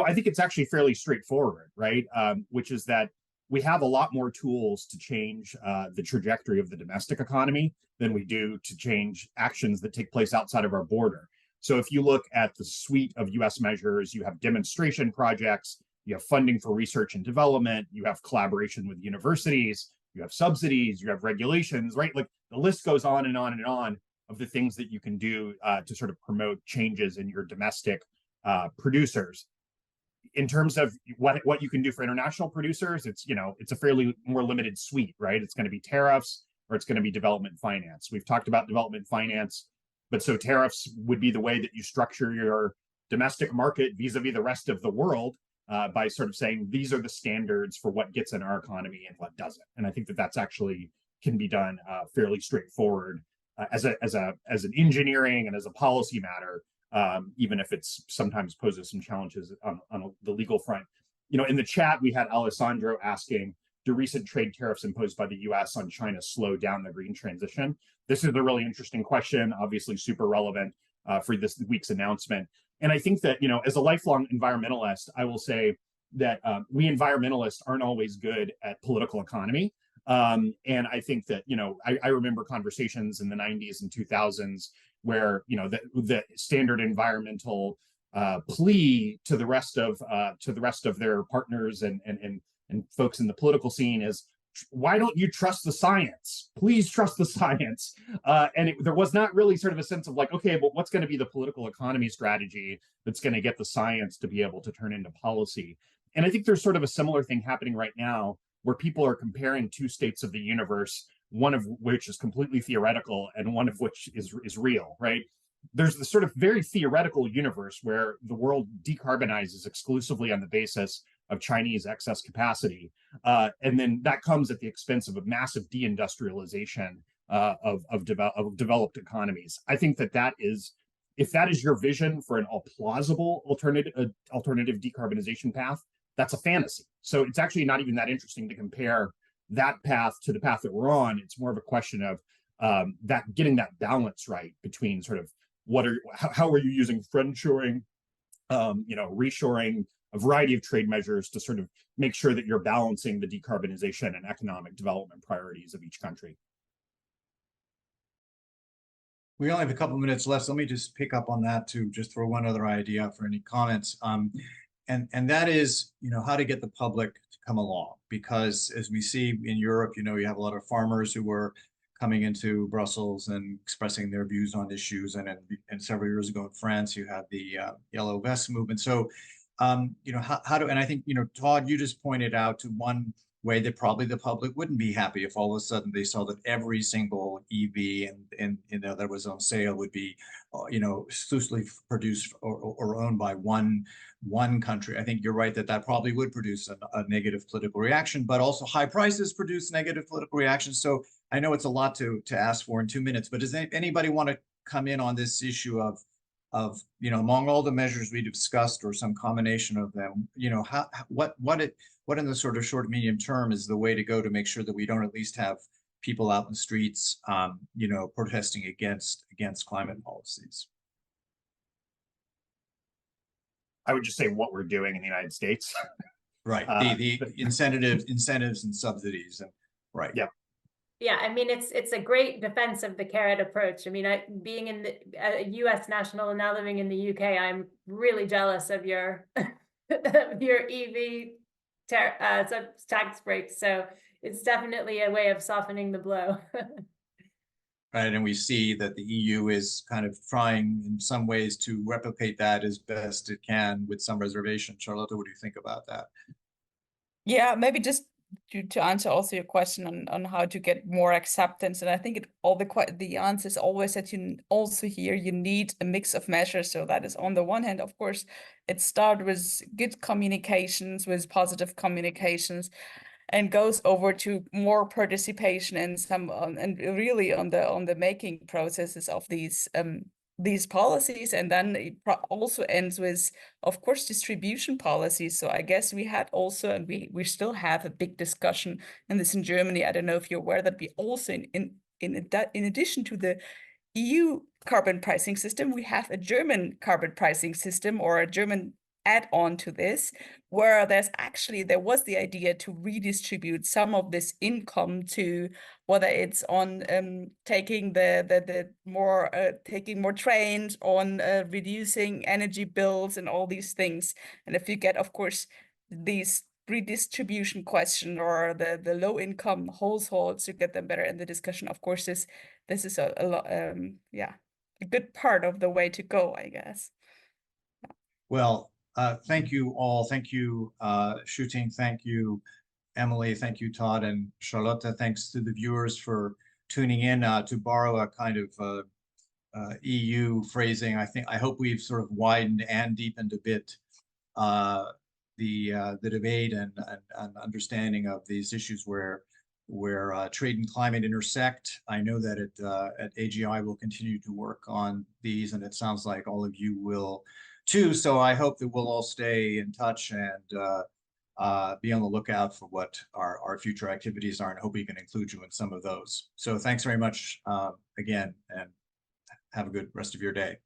I think it's actually fairly straightforward, right? Which is that we have a lot more tools to change the trajectory of the domestic economy than we do to change actions that take place outside of our border. So if you look at the suite of US measures, you have demonstration projects, you have funding for research and development, you have collaboration with universities, you have subsidies, you have regulations, right? Like the list goes on and on and on of the things that you can do to sort of promote changes in your domestic producers. In terms of what you can do for international producers, it's a fairly more limited suite, right? It's going to be tariffs or it's going to be development finance. We've talked about development finance, but so tariffs would be the way that you structure your domestic market vis-a-vis the rest of the world by sort of saying these are the standards for what gets in our economy and what doesn't. And I think that that's actually can be done fairly straightforward. As an engineering and as a policy matter, even if it's sometimes poses some challenges on the legal front. In the chat we had Alessandro asking, do recent trade tariffs imposed by the US on China slow down the green transition? This is a really interesting question, obviously super relevant for this week's announcement. And I think that, as a lifelong environmentalist, I will say that we environmentalists aren't always good at political economy. And I think that, I remember conversations in the 90s and 2000s where, the standard environmental plea to the rest of their partners and folks in the political scene is, why don't you trust the science? Please trust the science. And there was not really sort of a sense of like, okay, but what's going to be the political economy strategy that's going to get the science to be able to turn into policy? And I think there's sort of a similar thing happening right now where people are comparing two states of the universe, one of which is completely theoretical and one of which is real, right? There's this sort of very theoretical universe where the world decarbonizes exclusively on the basis of Chinese excess capacity. And then that comes at the expense of a massive deindustrialization of developed economies. I think that is, if that is your vision for a plausible alternative decarbonization path, that's a fantasy. So it's actually not even that interesting to compare that path to the path that we're on. It's more of a question of getting that balance right between sort of how are you using friendshoring, reshoring, a variety of trade measures to sort of make sure that you're balancing the decarbonization and economic development priorities of each country. We only have a couple of minutes left. So let me just pick up on that to just throw one other idea for any comments. And that is, how to get the public to come along, because as we see in Europe, you have a lot of farmers who were coming into Brussels and expressing their views on issues. And several years ago in France, you had the Yellow Vest movement. So, and I think, Todd, you just pointed out to one way that probably the public wouldn't be happy if all of a sudden they saw that every single EV that was on sale would be, exclusively produced or owned by one country. I think you're right that probably would produce a negative political reaction, but also high prices produce negative political reactions. So I know it's a lot to ask for in 2 minutes, but does anybody want to come in on this issue of among all the measures we discussed or some combination of them, what in the sort of short medium term is the way to go to make sure that we don't at least have people out in the streets, protesting against climate policies? I would just say what we're doing in the United States. Right. The incentives and subsidies. And right. Yeah. Yeah, I mean, it's a great defense of the carrot approach. I mean, being in a U.S. national and now living in the UK, I'm really jealous of your EV tax breaks. So it's definitely a way of softening the blow. Right, and we see that the EU is kind of trying in some ways to replicate that as best it can with some reservation. Charlotte, what do you think about that? Yeah, maybe just to answer also your question on how to get more acceptance. And I think the answer is always that you also here you need a mix of measures. So that is on the one hand, of course, it starts with good communications, with positive communications, and goes over to more participation and and really on the making processes of these policies. And then it also ends with, of course, distribution policies. So I guess we had also, and we still have a big discussion in this in Germany. I don't know if you're aware that we also in addition to the EU carbon pricing system, we have a German carbon pricing system, or a German add-on to this, where there was the idea to redistribute some of this income to, whether it's on taking taking more trains, on reducing energy bills and all these things. And if you get, of course, these redistribution question, or the low income households, you get them better in the discussion. Of course, this is a good part of the way to go, I guess. Well, thank you all. Thank you, Shooting. Thank you, Emily. Thank you, Todd and Charlotte. Thanks to the viewers for tuning in. To borrow a kind of EU phrasing, I hope we've sort of widened and deepened a bit the debate and understanding of these issues where trade and climate intersect. I know that at AGI we'll continue to work on these, and it sounds like all of you will too. So I hope that we'll all stay in touch and be on the lookout for what our future activities are, and hope we can include you in some of those. So thanks very much again, and have a good rest of your day.